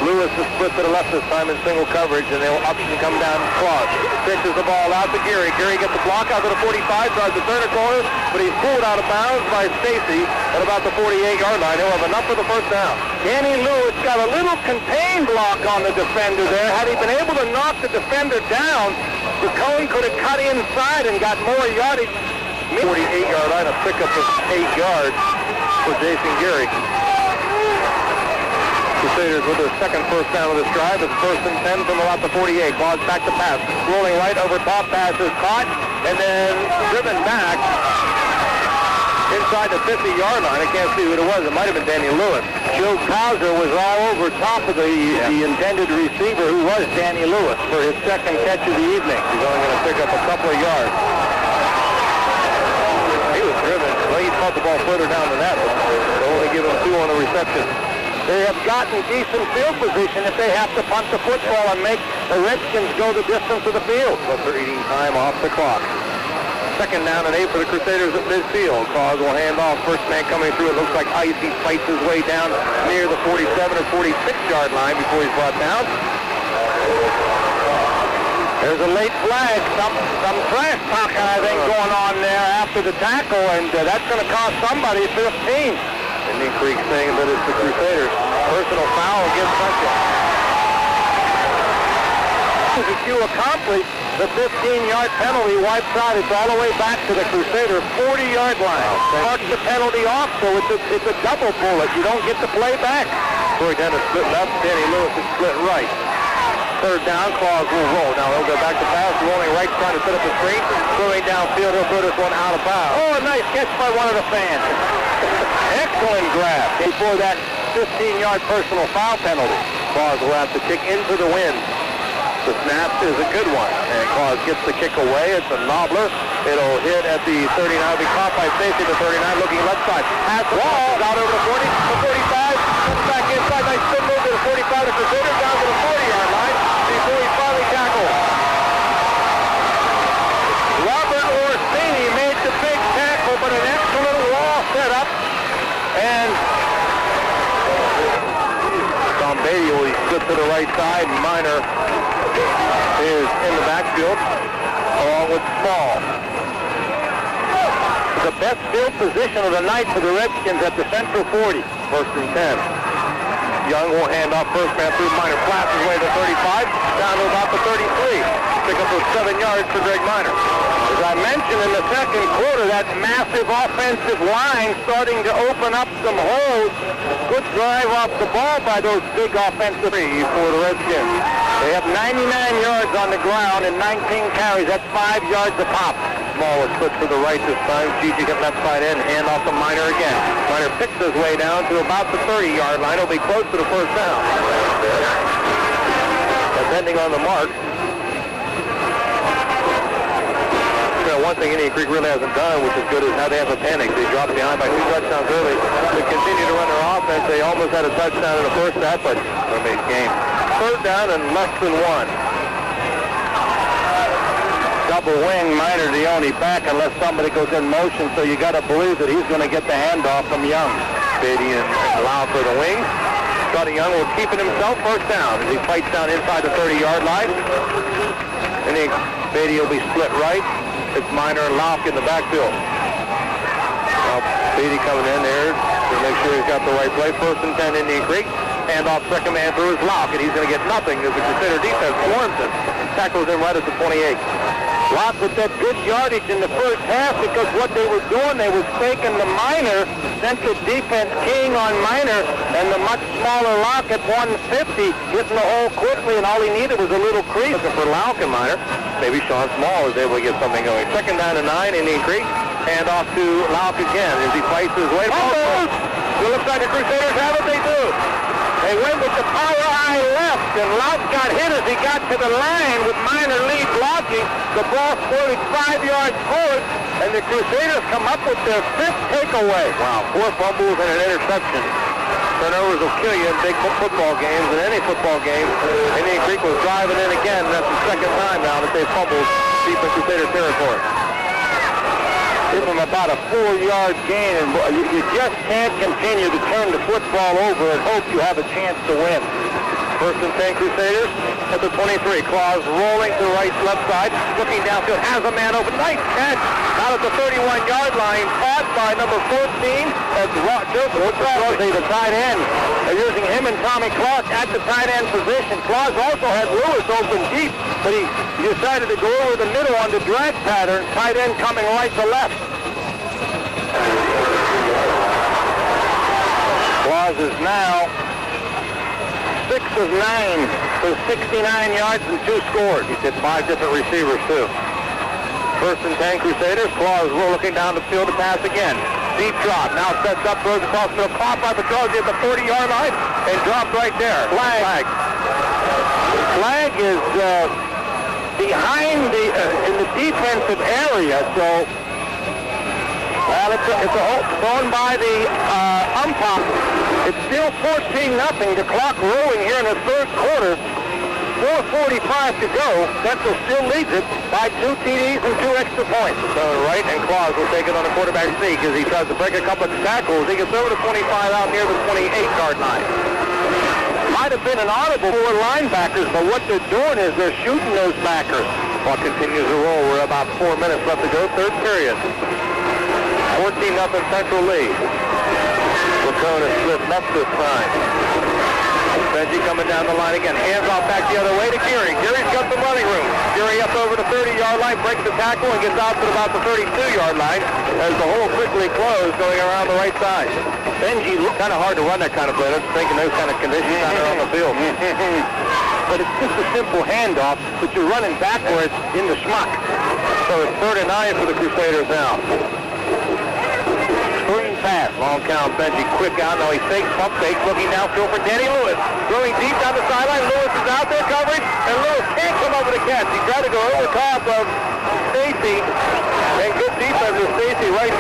Lewis is split to the left this time in single coverage, and they'll up and come down to Claus. Pitches the ball out to Gary. Gary gets the block out to the 45, tries to turn a corner, but he's pulled out of bounds by Stacy at about the 48-yard line. He'll have enough for the first down. Danny Lewis got a little contained block on the defender there. Had he been able to knock the defender down, the cone could have cut inside and got more yardage. 48-yard line, a pickup of 8 yards for Jason Gary. Crusaders with their second first down of this drive. It's first and 10 from about the 48. Claus back to pass. Rolling right over top. Pass is caught and then driven back inside the 50-yard line. I can't see who it was. It might have been Danny Lewis. Joe Cowser was all over top of the intended receiver, who was Danny Lewis, for his second catch of the evening. He's only going to pick up a couple of yards. He was driven. Well, he caught the ball further down than that. They'll only give him 2 on the reception. They have gotten decent field position if they have to punt the football and make the Redskins go the distance of the field. But they're eating time off the clock. Second down and 8 for the Crusaders at midfield. Claus will hand off. First man coming through. It looks like Ice. He fights his way down near the 47 or 46-yard line before he's brought down. There's a late flag. Some trash talking, I think, going on there after the tackle, and that's going to cost somebody 15. Indian Creek saying that it's the Crusaders. Personal foul against Central. If you accomplish the 15-yard penalty, wipes out. It's all the way back to the Crusader 40-yard line. Marks the penalty off, so it's a double bullet. You don't get to play back. Troy Dennis split left. Danny Lewis is split right. Third down, Claus will roll. Now he'll go back to pass, rolling right, trying to set up the screen. Throwing downfield, he'll throw this one out of bounds. Oh, a nice catch by one of the fans. Excellent grab before that 15-yard personal foul penalty. Claus will have to kick into the wind. The snap is a good one, and Claus gets the kick away. It's a nobbler. It'll hit at the 39. It'll be caught by Stacy, the 39, looking left side. Has the ball out over the 40, the 45, comes back inside. Nice spin move to the 45, the Crusaders down to the 40-yard line before he's finally tackled. Robert Orsini made the big tackle, but an excellent wall set up, and Tom Beatty will slip to the right side. Minor is in the backfield along with Small. The best field position of the night for the Redskins at the Central 40. First and 10. Young will hand off first man through. Minor flaps his way to 35, down to about the 33. Pick up those 7 yards for Greg Minor. As I mentioned in the second quarter, that massive offensive line starting to open up some holes. Good drive off the ball by those big offensive for the Redskins. They have 99 yards on the ground and 19 carries. That's 5 yards a pop. Small was put to the right this time. Gigi got left side in. Hand off to Minor again. Minor picks his way down to about the 30-yard line. He'll be close to the first down. Depending on the mark. One thing Indian Creek really hasn't done, which is good, is how they have a panic. They dropped behind by 2 touchdowns early. They continue to run their offense. They almost had a touchdown in the first half, but they made game. third down and less than 1. Double wing, Miner the only back unless somebody goes in motion, so you got to believe that he's going to get the handoff from Young. Beatty and Lau for the wing. Scotty Young will keep it himself first down as he fights down inside the 30-yard line. And then Beatty will be split right. It's Miner and Lauk in the backfield. Now Beatty coming in there to make sure he's got the right play. First and 10 Indian Creek. Handoff second man through is Lauk, and he's going to get nothing as the Crusader defense swarms him. Tackles him right at the 28. Lauk with that good yardage in the first half because what they were doing, they was faking the Miner, central defense keying on Miner, and the much smaller Lauk at 150 getting the hole quickly, and all he needed was a little crease. Looking for Lauk and Miner. Maybe Sean Small is able to get something going. Second down and 9, Indian Creek. Hand off to Lauk again as he fights his way. It looks like the Crusaders have what they do. They went with the power eye left, and Lauk got hit as he got to the line with Miner lead blocking. The ball squirted 5 yards forward, and the Crusaders come up with their 5th takeaway. Wow, 4 fumbles and an interception. Turnovers will kill you in big football games, in any football game. Indian Creek was driving in again, and that's the second time now that they've fumbled deep in Crusader territory. Give them about a 4-yard gain, and you just can't continue to turn the football over and hope you have a chance to win. First and 10 Crusaders at the 23. Claus rolling to the left side, looking downfield, has a man open. Nice catch out at the 31-yard line, caught by number 14. That's Joseph Crosby, the tight end. They're using him and Tommy Clark at the tight end position. Claus also had Lewis open deep, but he decided to go over the middle on the drag pattern, tight end coming right to left. Claus is now 6 of 9 for 69 yards and 2 scores. He's hit 5 different receivers, too. First and 10 Crusaders. Claus looking down the field to pass again. Deep drop. Now sets up, throws across the middle. Caught by Petrozzi at the 40-yard line and dropped right there. Flag. Flag is behind in the defensive area, so well, it's a hold thrown by the umpire. It's still 14-0. The clock rolling here in the third quarter. 4:45 to go. Central still leads it by 2 TDs and 2 extra points. So Wright and Claus will take it on the quarterback sneak as he tries to break a couple of tackles. He gets over to 25 out near the 28-yard line. Might have been an audible for linebackers, but what they're doing is they're shooting those backers. Clock continues to roll. We're about 4 minutes left to go. Third period. 14-0 Central lead. Lacone and Smith left this time. Benji coming down the line again. Hands off back the other way to Geary. Geary's got some running room. Geary up over the 30-yard line, breaks the tackle, and gets out to about the 32-yard line as the hole quickly closed going around the right side. Benji looked kind of hard to run that kind of play. That's thinking those kind of conditions out there on the field. But it's just a simple handoff, but you're running backwards in the schmuck. So it's 3rd and 9 for the Crusaders now. Screen pass. Long count, Benji quick out. Now he fakes, pump fakes, looking downfield for Danny Lewis. Throwing deep down the sideline. Lewis is out there coverage, and Lewis can't come over the catch. He tried to go over the top of Stacy, and good defense with Stacy right.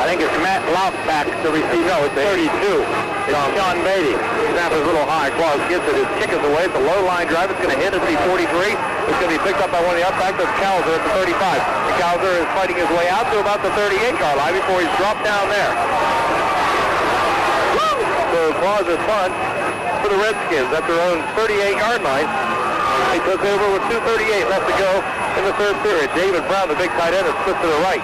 I think it's Matt Lauk back to receive. No, it's 32. It's Sean Beatty. Snap is a little high. Claus gets it. His kick is away. It's a low line drive. It's going to hit at the 43. It's going to be picked up by one of the upbacks. That's Calzer at the 35. And Calzer is fighting his way out to about the 38-yard line before he's dropped down there. So Claus is fun for the Redskins at their own 38-yard line. They took over with 2:38 left to go in the third period. David Brown, the big tight end, is split to the right.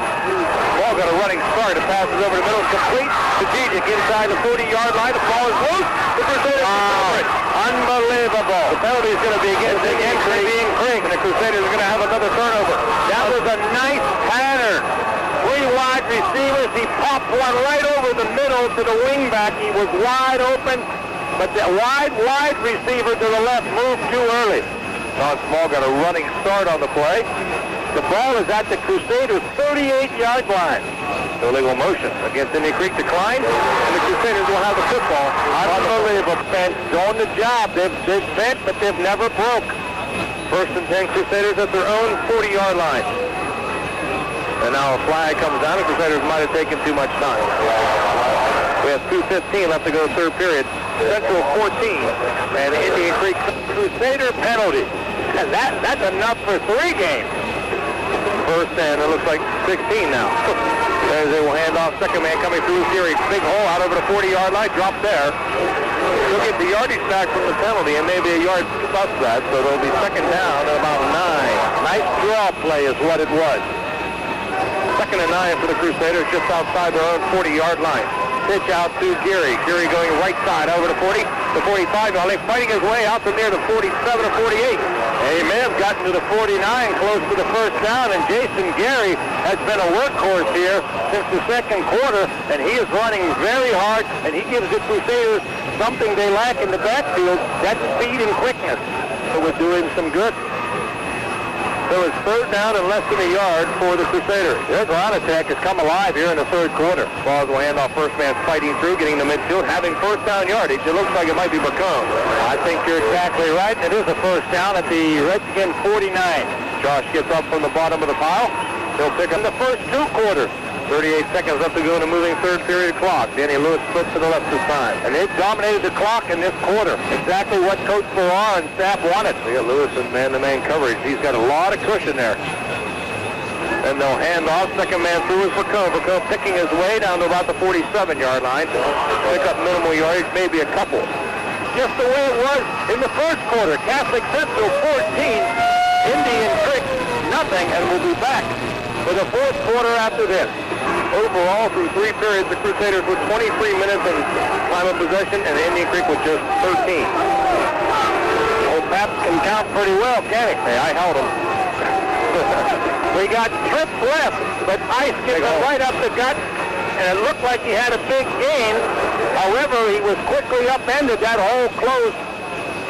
Ball got a running start. It passes over the middle. It's complete to Gigic inside the 40-yard line. The ball is loose. The Crusaders recover it. Unbelievable. The penalty is going to be against Indian Creek, and the Crusaders are going to have another turnover. That was a nice pattern. 3 wide receivers. He popped one right over the middle to the wingback. He was wide open, but the wide receiver to the left moved too early. Sean Small got a running start on the play. The ball is at the Crusaders' 38-yard line. Illegal motion against Indian Creek declined, and the Crusaders will have the football. Unbelievable, Ben. Doing the job. They've bent, but they've never broke. First and 10 Crusaders at their own 40-yard line. And now a flag comes down. The Crusaders might have taken too much time. We have 2:15 left to go third period. Central 14 and Indian Creek Crusader penalty. And that's enough for 3 games. first, and it looks like 16 now. As they will hand off, second man coming through Geary. Big hole out over the 40-yard line, drop there. He'll get the yardage back from the penalty and maybe a yard plus that, so there'll be second down at about 9. Nice draw play is what it was. Second and 9 for the Crusaders, just outside their own 40-yard line. Pitch out to Geary. Geary going right side over the 40, the 45. Now they're fighting his way out to near the 47 or 48. And he may have gotten to the 49 close to the first down, and Jason Geary has been a workhorse here since the second quarter, and he is running very hard, and he gives the Crusaders something they lack in the backfield, that's speed and quickness. So we're doing some good. So it's third down and less than a yard for the Crusaders. Their ground attack has come alive here in the third quarter. Claus will hand off, first man fighting through, getting the midfield, having first down yardage. It looks like it might be Bacone. I think you're exactly right. It is a first down at the Redskin 49. Josh gets up from the bottom of the pile. He'll pick up In the first 2 quarters. 38 seconds left to go in a moving third period clock. Danny Lewis splits to the left this time. And they've dominated the clock in this quarter. Exactly what Coach Farrar and staff wanted. We got Lewis in man-to-man coverage. He's got a lot of cushion there. And they'll hand off. Second man through is Bacone. Bacone picking his way down to about the 47-yard line. Pick up minimal yardage, maybe a couple. Just the way it was in the first quarter. Catholic Central 14, Indian Creek nothing, and we'll be back for the fourth quarter after this. Overall, through 3 periods, the Crusaders with 23 minutes in time of possession, and Indian Creek with just 13. Old Pap can count pretty well, can't he? Hey, I held him. We got trips left, but Ice gets it right up the gut, and it looked like he had a big gain. However, he was quickly upended. That hole closed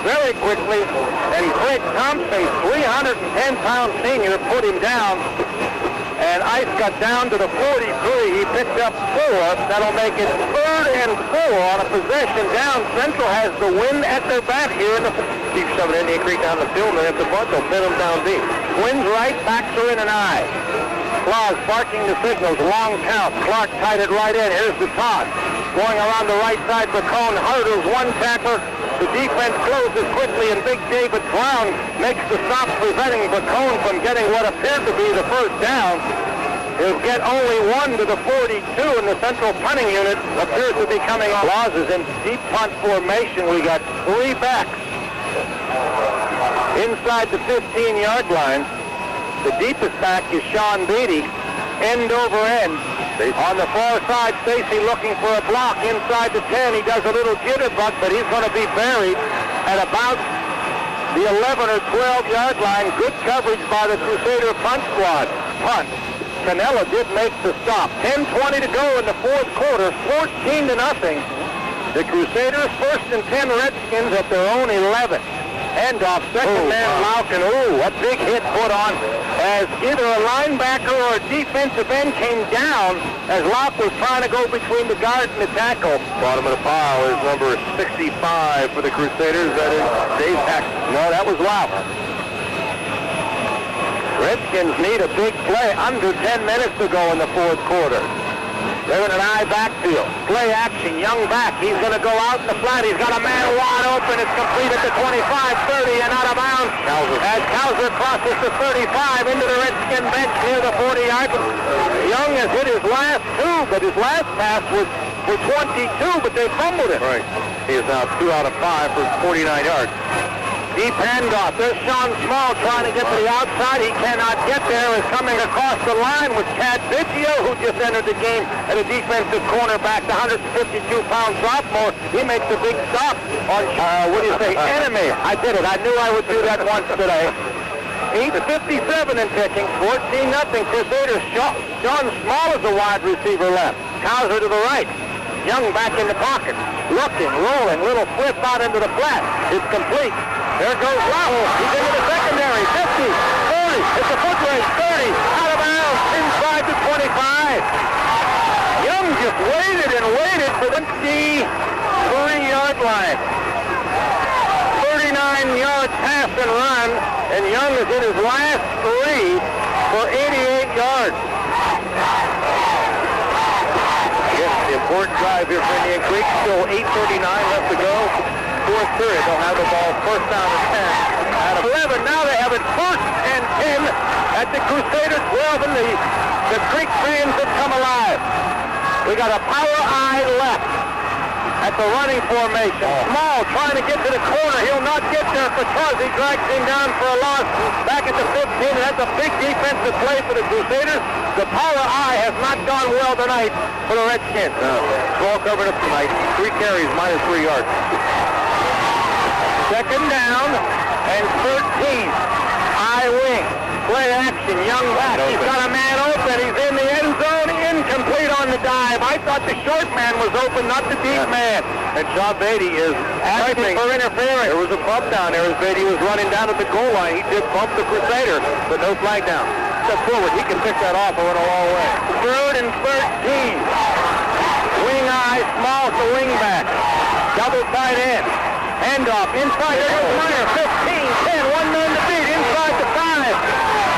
very quickly, and Craig Thompson, 310-pound senior, put him down. And Ice got down to the 43. He picked up 4. That'll make it 3rd and 4 on a possession down. Central has the wind at their back here. Keep shoving Indian Creek down the field, and if the bunt, they'll pin them down deep. Wind's right, backs are in an eye. Claus barking the signals, long count. Clark tied it right in. Here's the toss. Going around the right side, Bacone hurdles one tackler. The defense closes quickly, and Big David Brown makes the stop, preventing Bacone from getting what appeared to be the first down. He'll get only 1 to the 42, and the central punting unit appears to be coming off. Claus is in deep punt formation. We got 3 backs inside the 15-yard line. The deepest back is Sean Beatty, end over end. On the far side, Stacy looking for a block inside the 10. He does a little jitterbug, but he's going to be buried at about the 11 or 12-yard line. Good coverage by the Crusader punt squad. Punt. Canella did make the stop. 10:20 to go in the fourth quarter, 14-0. The Crusaders first and 10 Redskins at their own 11. Handoff, second man Malkin. Ooh, a big hit put on as either a linebacker or a defensive end came down as Locke was trying to go between the guard and the tackle. Bottom of the pile is number 65 for the Crusaders. That is Dave Hack. No, that was Locke. Redskins need a big play. Under 10 minutes to go in the fourth quarter. They're in an eye backfield. Play action. Young back. He's going to go out in the flat. He's got a man wide open. It's complete at the 25, 30, and out of bounds. As Cowser crosses the 35 into the Redskin bench near the 40-yard. Young has hit his last 2, but his last pass was for 22, but they fumbled it. Right. He is now 2 out of 5 for 49 yards. Deep handoff. There's Sean Small trying to get to the outside. He cannot get there. Is coming across the line with Chad Biggio, who just entered the game at a defensive cornerback, the 152-pound sophomore. He makes a big stop on, enemy. I did it. I knew I would do that once today. 8:57 and ticking. 14-0 Crusaders. Sean Small is the wide receiver left. Cowser to the right. Young back in the pocket. Looking, rolling, little flip out into the flat. It's complete. There goes Lowell. He's into the secondary. 50, 40. It's a foot race. 30. Out of bounds. Inside the 25. Young just waited and waited for the 3-yard line. 39-yard pass and run. And Young is in his last 3 for 88 yards. Yes, Important drive here for Indian Creek. Still 8:39 left to go. Fourth period. They'll have the ball first down and 10. Out of 11. Now they have it first and 10 at the Crusader 12, and the Creek fans have come alive. We got a power eye left at the running formation. Small trying to get to the corner. He'll not get there because he drags him down for a loss back at the 15, and that's a big defensive play for the Crusaders. The power eye has not gone well tonight for the Redskins. Small covered up tonight. 3 carries, minus 3 yards. Second down and 13. High wing. Play action. Young back. He's got a man open. He's in the end zone. Incomplete on the dive. I thought the short man was open, not the deep man. And Sean Beatty is asking for interference. There was a bump down there as Beatty was running down at the goal line. He did bump the Crusader, but no flag down. Step forward. He can pick that off and run a long way. Third and 13. Wing eye, small to wing back. Double tight end. Handoff inside. There goes Meyer. 15, 10, 1 man to beat. Inside the 5.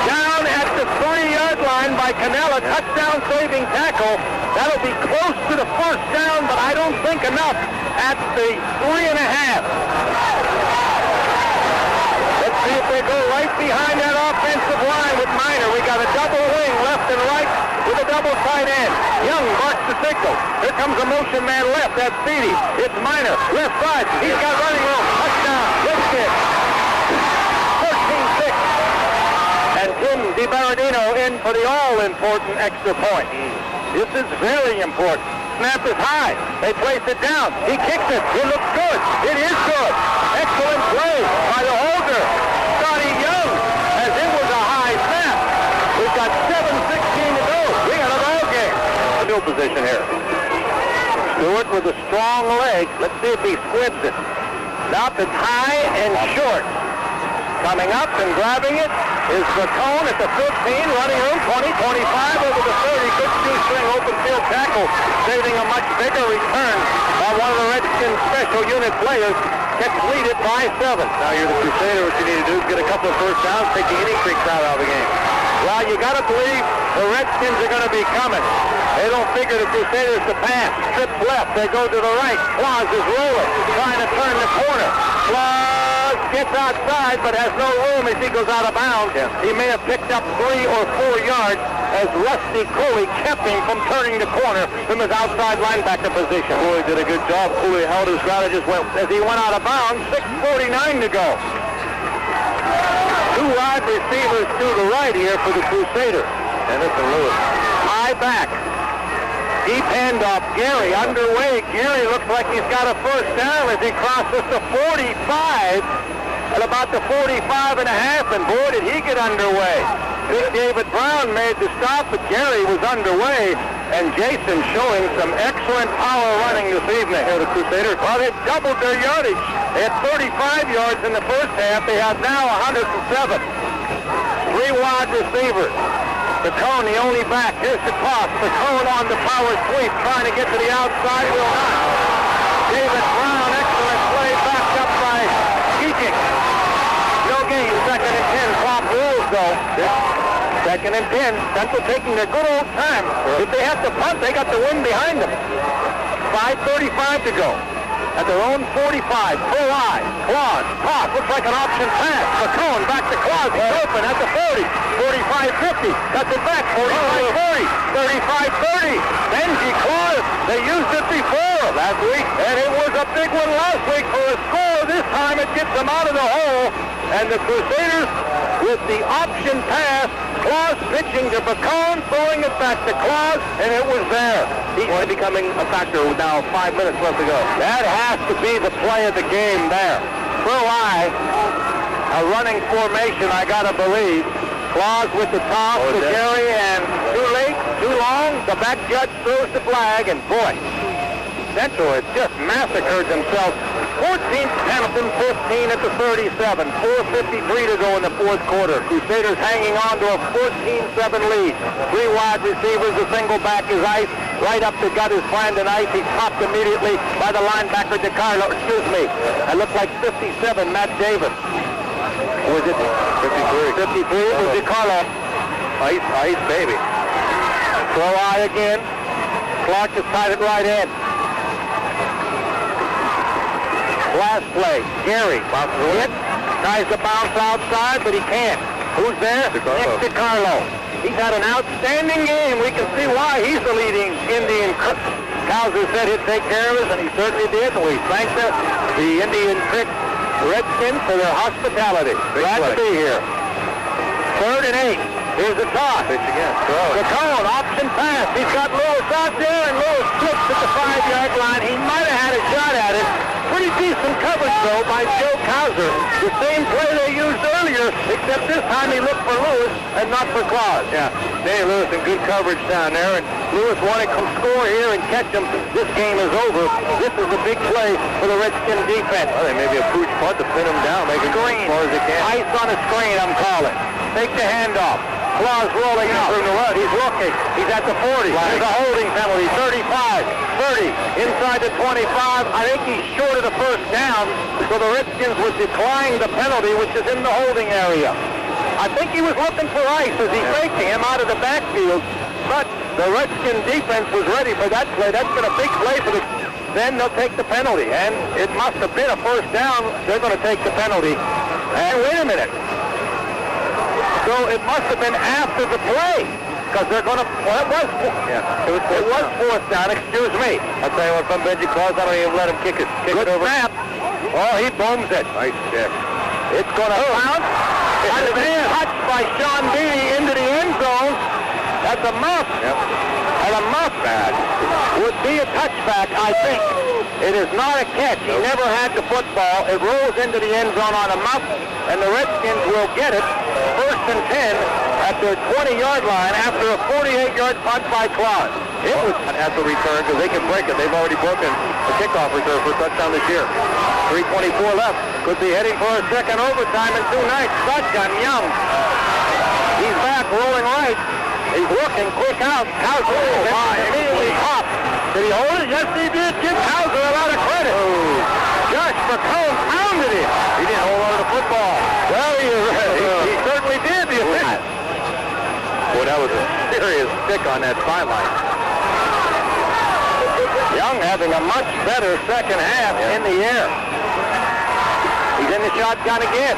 Down at the 3-yard line by Cannella. Touchdown saving tackle. That'll be close to the first down, but I don't think enough at the 3.5. Let's see if they go right behind that offensive line with Miner. We got a double wing left and right with a double tight end. Young marks the signal. Here comes a motion man left. That's Beatty. It's Miner. Left side. He's got running room. Touchdown. Redskins. 14-6. And Tim DiBaradino in for the all-important extra point. This is very important. Snap is high. They place it down. He kicks it. It looks good. It is good. Excellent play by the holder, Scotty Young, as it was a high snap. We've got 7:16 to go. We got a ball game. Field position here. Stewart with a strong leg. Let's see if he squibs it. Now it's high and short. Coming up and grabbing it is Bacone at the 15, running room, 20, 25, over the 30. Good shoestring open field tackle, saving a much bigger return by one of the Redskins special unit players. Gets leaded by 7. Now you're the Crusader. What you need to do is get a couple of first downs, take the Indian Creek crowd out of the game. Well, you got to believe the Redskins are going to be coming. They don't figure the Crusaders to pass. Strip left. They go to the right. Claus is rolling, trying to turn the corner. Claus gets outside, but has no room as he goes out of bounds. Yeah. He may have picked up 3 or 4 yards as Rusty Cooley kept him from turning the corner from his outside linebacker position. Cooley did a good job. Cooley held his ground and just went as he went out of bounds. 6:49 to go. 2 wide receivers to the right here for the Crusaders. Dennis and Lewis. High back. Deep handoff. Gary underway. Gary looks like he's got a first down as he crosses the 45 at about the 45 and a half, and boy, did he get underway. Big David Brown made the stop, but Gary was underway, and Jason showing some excellent power running this evening. Here, the Crusaders, well, they've doubled their yardage. They had 35 yards in the first half. They have now 107. 3 wide receivers. Bacone, the only back. Here's the toss. Bacone on the power sweep, trying to get to the outside. Will not. David Brown, excellent play, backed up by Keeking. No gain. 2nd and 10. Clock rules, though. 2nd and 10. Central taking their good old time. If they have to punt, they got the wind behind them. 5:35 to go. At their own 45, full eye. Claus, toss, looks like an option pass. Bacone, back to Claus, he's open at the 40. 45-50, cuts it back, 45-40, 35-30. Benji Claus, they used it before last week, and it was a big one last week for a score. This time it gets them out of the hole, and the Crusaders with the option pass. Claus pitching to Bacone, throwing it back to Claus, and it was there. He's becoming a factor with now 5 minutes left to go. That has to be the play of the game there. Throw eye, a running formation, I gotta believe. Claus with the toss to Gary, and too late, too long. The back judge throws the flag, and boy, Central has just massacred themselves. 14th Hamilton, 15 at the 37. 4:53 to go in the fourth quarter. Crusaders hanging on to a 14-7 lead. 3 wide receivers, a single back is Ice. Right up the gut is Brandon Ice. He's popped immediately by the linebacker DeCarlo. Excuse me. That looked like 57, Matt Davis. Or was it 53? 53 was DeCarlo. Ice, baby. Throw eye again. Clark has tied it right in. Last play, Gary. Hit, tries to bounce outside, but he can't. Who's there? Nick DiCarlo. He's had an outstanding game. We can see why he's the leading Indian cook. Cowser said he'd take care of us, and he certainly did. And we thank the Indian Creek Redskins for their hospitality. Glad to be here. 3rd and 8. Here's the toss. Pitch again. The cone, option pass. He's got Lewis out there, and Lewis slips at the 5-yard line. He might have had a shot at it. Pretty decent coverage, though, by Joe Cowser. The same play they used earlier, except this time he looked for Lewis and not for Claus. Yeah, Danny Lewis in good coverage down there, and Lewis wanted to score here and catch him. This game is over. This is a big play for the Redskin defense. well, they may be a pooch punt to pin him down, make it Screen. as far as they can. Ice on a screen, I'm calling. Take the handoff. Claus rolling out. He's looking. He's at the 40. There's a holding penalty. 35, 30, inside the 25. I think he's short of the first down, so the Redskins would decline the penalty, which is in the holding area. I think he was looking for ice as he faked him out of the backfield, but the Redskin defense was ready for that play. That's been a big play for the... Then they'll take the penalty, and it must have been a first down. They're going to take the penalty. And wait a minute. So it must have been after the play, because they're going to... Well, it was fourth down, excuse me. I'll tell you what, if I'm Benji Claus, I don't even let him kick it Good over. snap. Oh, he booms it. Nice kick. It's going to bounce. It's been touched by Sean Beatty into the end zone. That's a muff. Yep. And a muff would be a touchback, I think. It is not a catch. He never had the football. It rolls into the end zone on a muff, and the Redskins will get it. 1st and 10 at their 20-yard line after a 48-yard punt by Claus. It was at the return because they can break it. They've already broken the kickoff reserve for a touchdown this year. 3:24 left. Could be heading for a second overtime in 2 nights. Shotgun, Young. He's back, rolling right. He's looking, quick out. Cowser immediately popped. Did he hold it? Yes, he did. Give Cowser a lot of credit. Josh McComb pounded him. He didn't hold on to the football. Well, he certainly did. Boy, that was a serious stick on that sideline. Young having a much better second half in the air. He's in the shotgun again.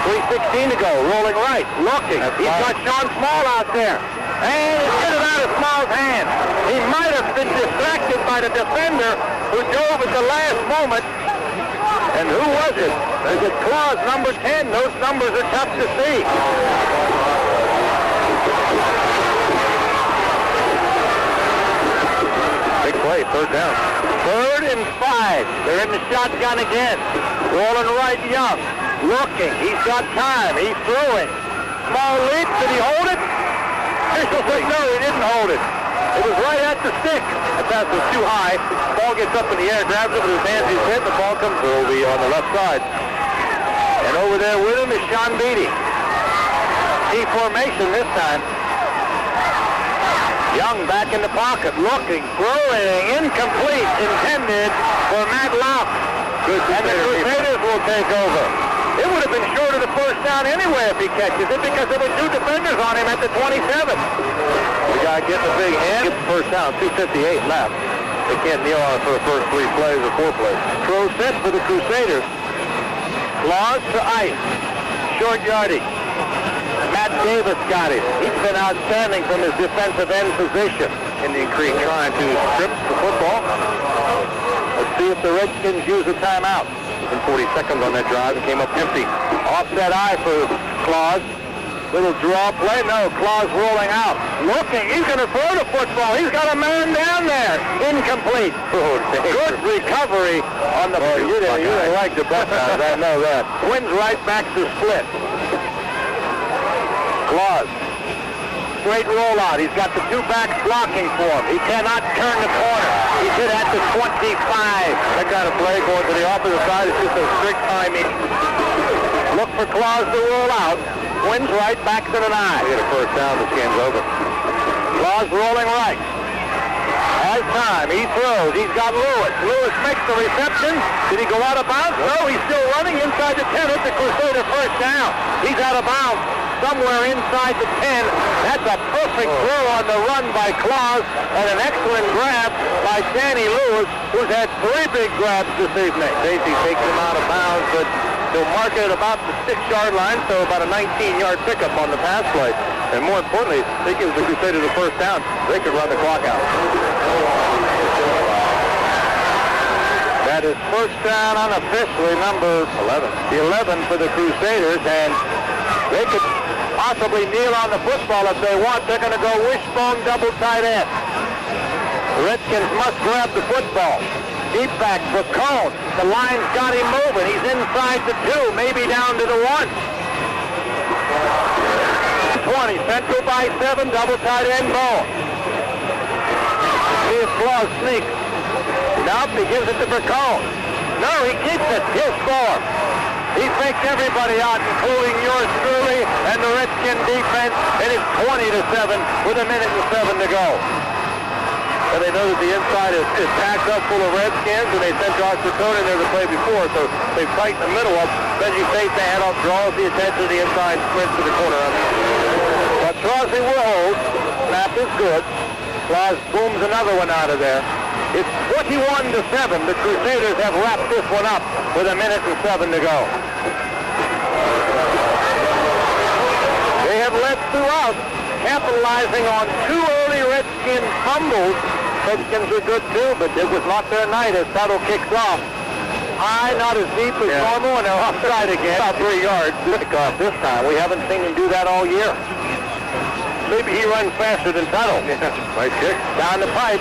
3:16 to go. Rolling right. Looking. He's got Sean Small out there. And he get it out of Small's hand. He might have been distracted by the defender who dove at the last moment. And who was it? Is it Claus, number 10? Those numbers are tough to see. Big play, 3rd down. 3rd and 5. They're in the shotgun again. Rolling right, Young. Looking. He's got time. He's throwing. Small leap. Did he hold it? Official says no, he didn't hold it. It was right at the stick. That pass was too high. Ball gets up in the air, grabs it with his hands. He's hit. The ball comes. It will be on the left side. And over there with him is Sean Beatty. T formation this time. Young back in the pocket, looking, throwing, incomplete, intended for Matt Laux. And the Crusaders will take over. It would have been short of the first down anyway if he catches it because there were 2 defenders on him at the 27. The guy getting a big hand. Gets the first down. 2:58 left. They can't kneel on it for the first 3 plays or 4 plays. Throw set for the Crusaders. Claus to ice. Short yardage. Matt Davis got it. He's been outstanding from his defensive end position. Indian Creek trying to strip the football. Let's see if the Redskins use a timeout. In 40 seconds on that drive and came up empty. Offset eye for Claus. Little draw play. No, Claus rolling out. Looking. He's going to throw the football. He's got a man down there. Incomplete. Oh, good recovery on the... You didn't like the best out of that. I know that. Twins right back to split. Claus. Straight rollout. He's got the 2 backs blocking for him. He cannot turn the corner. He's hit at the 25. That kind of play going to the opposite side is just a strict timing. Look for Claus to roll out. Twins right, back to the 9. They get a first down. This game's over. Claus rolling right. Has time. He throws. He's got Lewis. Lewis makes the reception. Did he go out of bounds? No, he's still running inside the 10 at the Crusader first down. He's out of bounds. somewhere inside the 10. That's a perfect throw on the run by Claus, and an excellent grab by Danny Lewis, who's had 3 big grabs this evening. Stacy takes him out of bounds, but he'll mark it at about the 6-yard line, so about a 19-yard pickup on the pass play. And more importantly, they give the Crusaders a first down. They can run the clock out. That is first down unofficially, number 11. The 11 for the Crusaders, and they could possibly kneel on the football if they want. They're going to go wishbone double tight end. The Redskins must grab the football. Deep back for Cone. The line's got him moving. He's inside the 2, maybe down to the 1. 20, Central by 7, double tight end Bone. See if Claus sneaks. Nope, he gives it to Bracone. No, he keeps it. He'll score. He fakes everybody out, including yours truly and the Redskin defense. It is 20-7 with 1:07 to go. And they know that the inside is packed up full of Redskins, and they sent Josh Bracone in there to play before, so they've tightened the middle up. Benji fakes the handoff, draws the attention to the inside, sprints to the corner. But Crosby will hold. Snap is good. Claus booms another one out of there. It's 21-7. The Crusaders have wrapped this one up with 1:07 to go. They have led throughout, capitalizing on 2 early Redskin fumbles. Redskins are good too, but it was not their night as Tuttle kicks off. High, not as deep as normal, and they're offside again. About 3 yards. Kickoff this time. We haven't seen him do that all year. Maybe he runs faster than Tuttle. Nice kick. Down the pipe.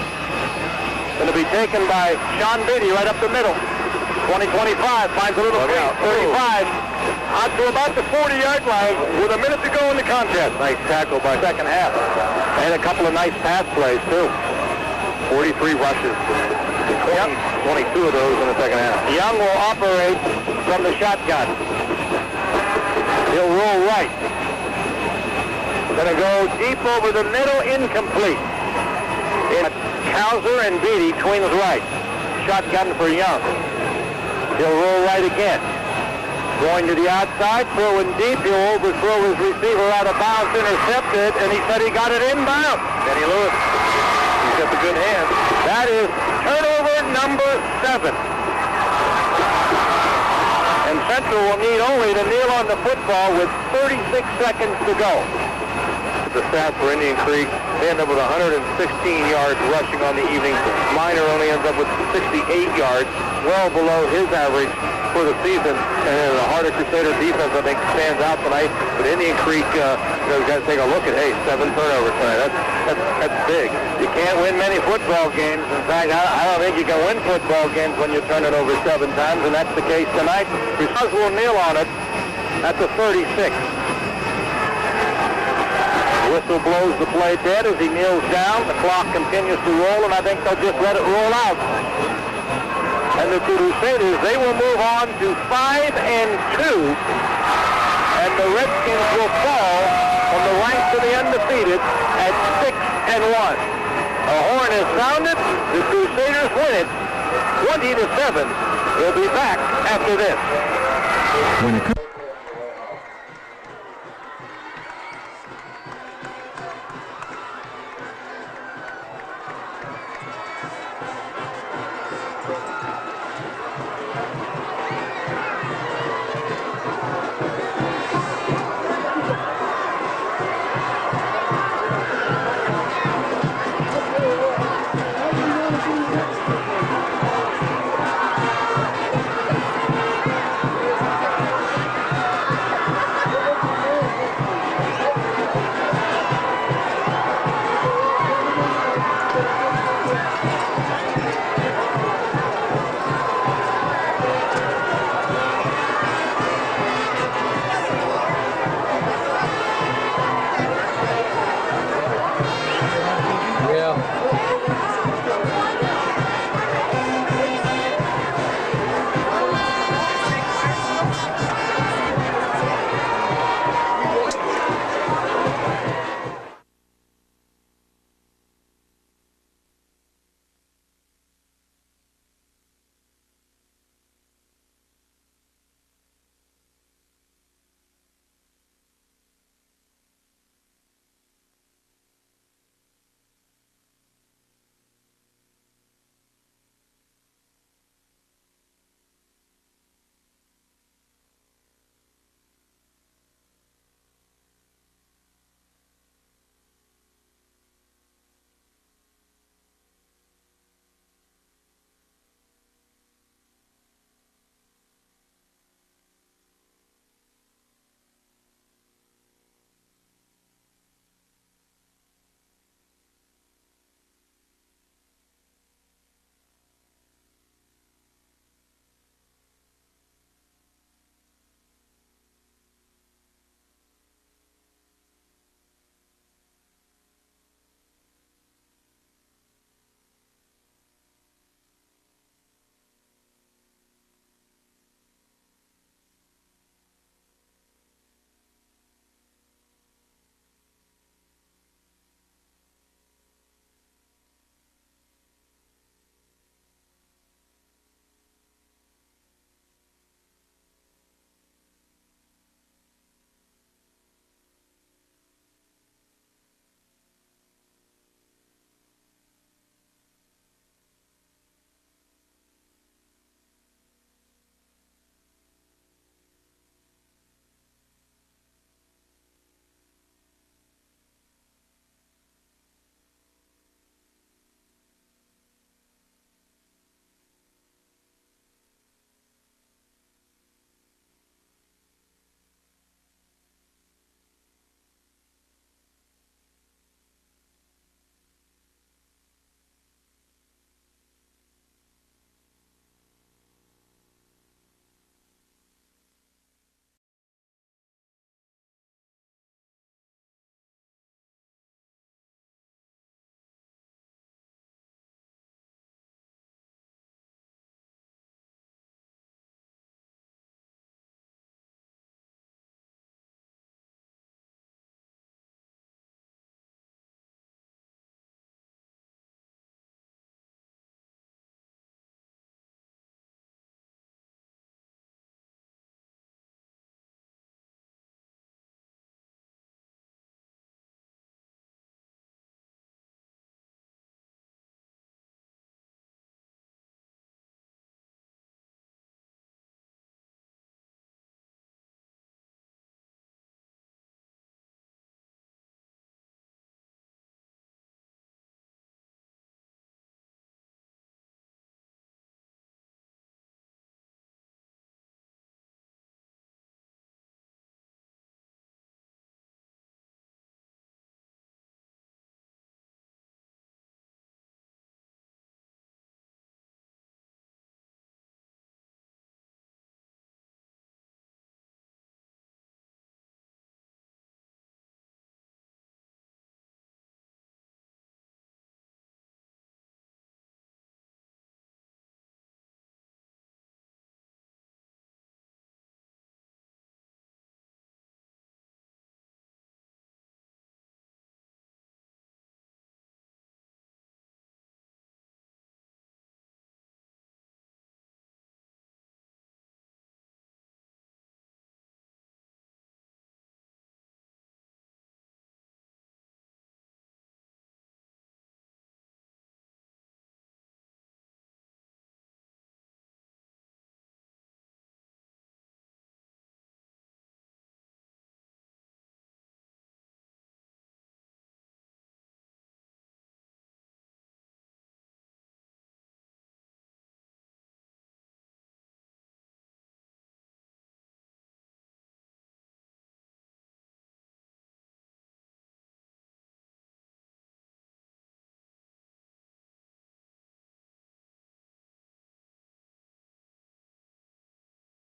Going to be taken by Sean Beatty right up the middle. 20-25, finds a little space. 35, out to about the 40-yard line with 1 minute to go in the contest. Nice tackle by Second half. And a couple of nice pass plays, too. 43 rushes. 22 of those in the second half. Young will operate from the shotgun. He'll roll right. Going to go deep over the middle, incomplete. Hauser and Beatty, twins right. Shotgun for Young. He'll roll right again. Going to the outside, throwing deep. He'll overthrow his receiver out of bounds, intercepted, and he said he got it inbound. Danny Lewis, he's got the good hand. That is turnover number 7. And Central will need only to kneel on the football with 36 seconds to go. The stats for Indian Creek, they end up with 116 yards rushing on the evening. Minor only ends up with 68 yards, well below his average for the season. And the Heart of Crusader defense, I think, stands out tonight. But Indian Creek, we've got to take a look at, 7 turnovers tonight. That's big. You can't win many football games. In fact, I don't think you can win football games when you turn it over 7 times, and that's the case tonight. Because will kneel on it at the 36. Whistle blows the play dead as he kneels down. The clock continues to roll, and I think they'll just let it roll out. And the Crusaders, they will move on to 5-2, and the Redskins will fall from the ranks of the undefeated at 6-1. A horn is sounded. The Crusaders win it 20-7. We'll be back after this.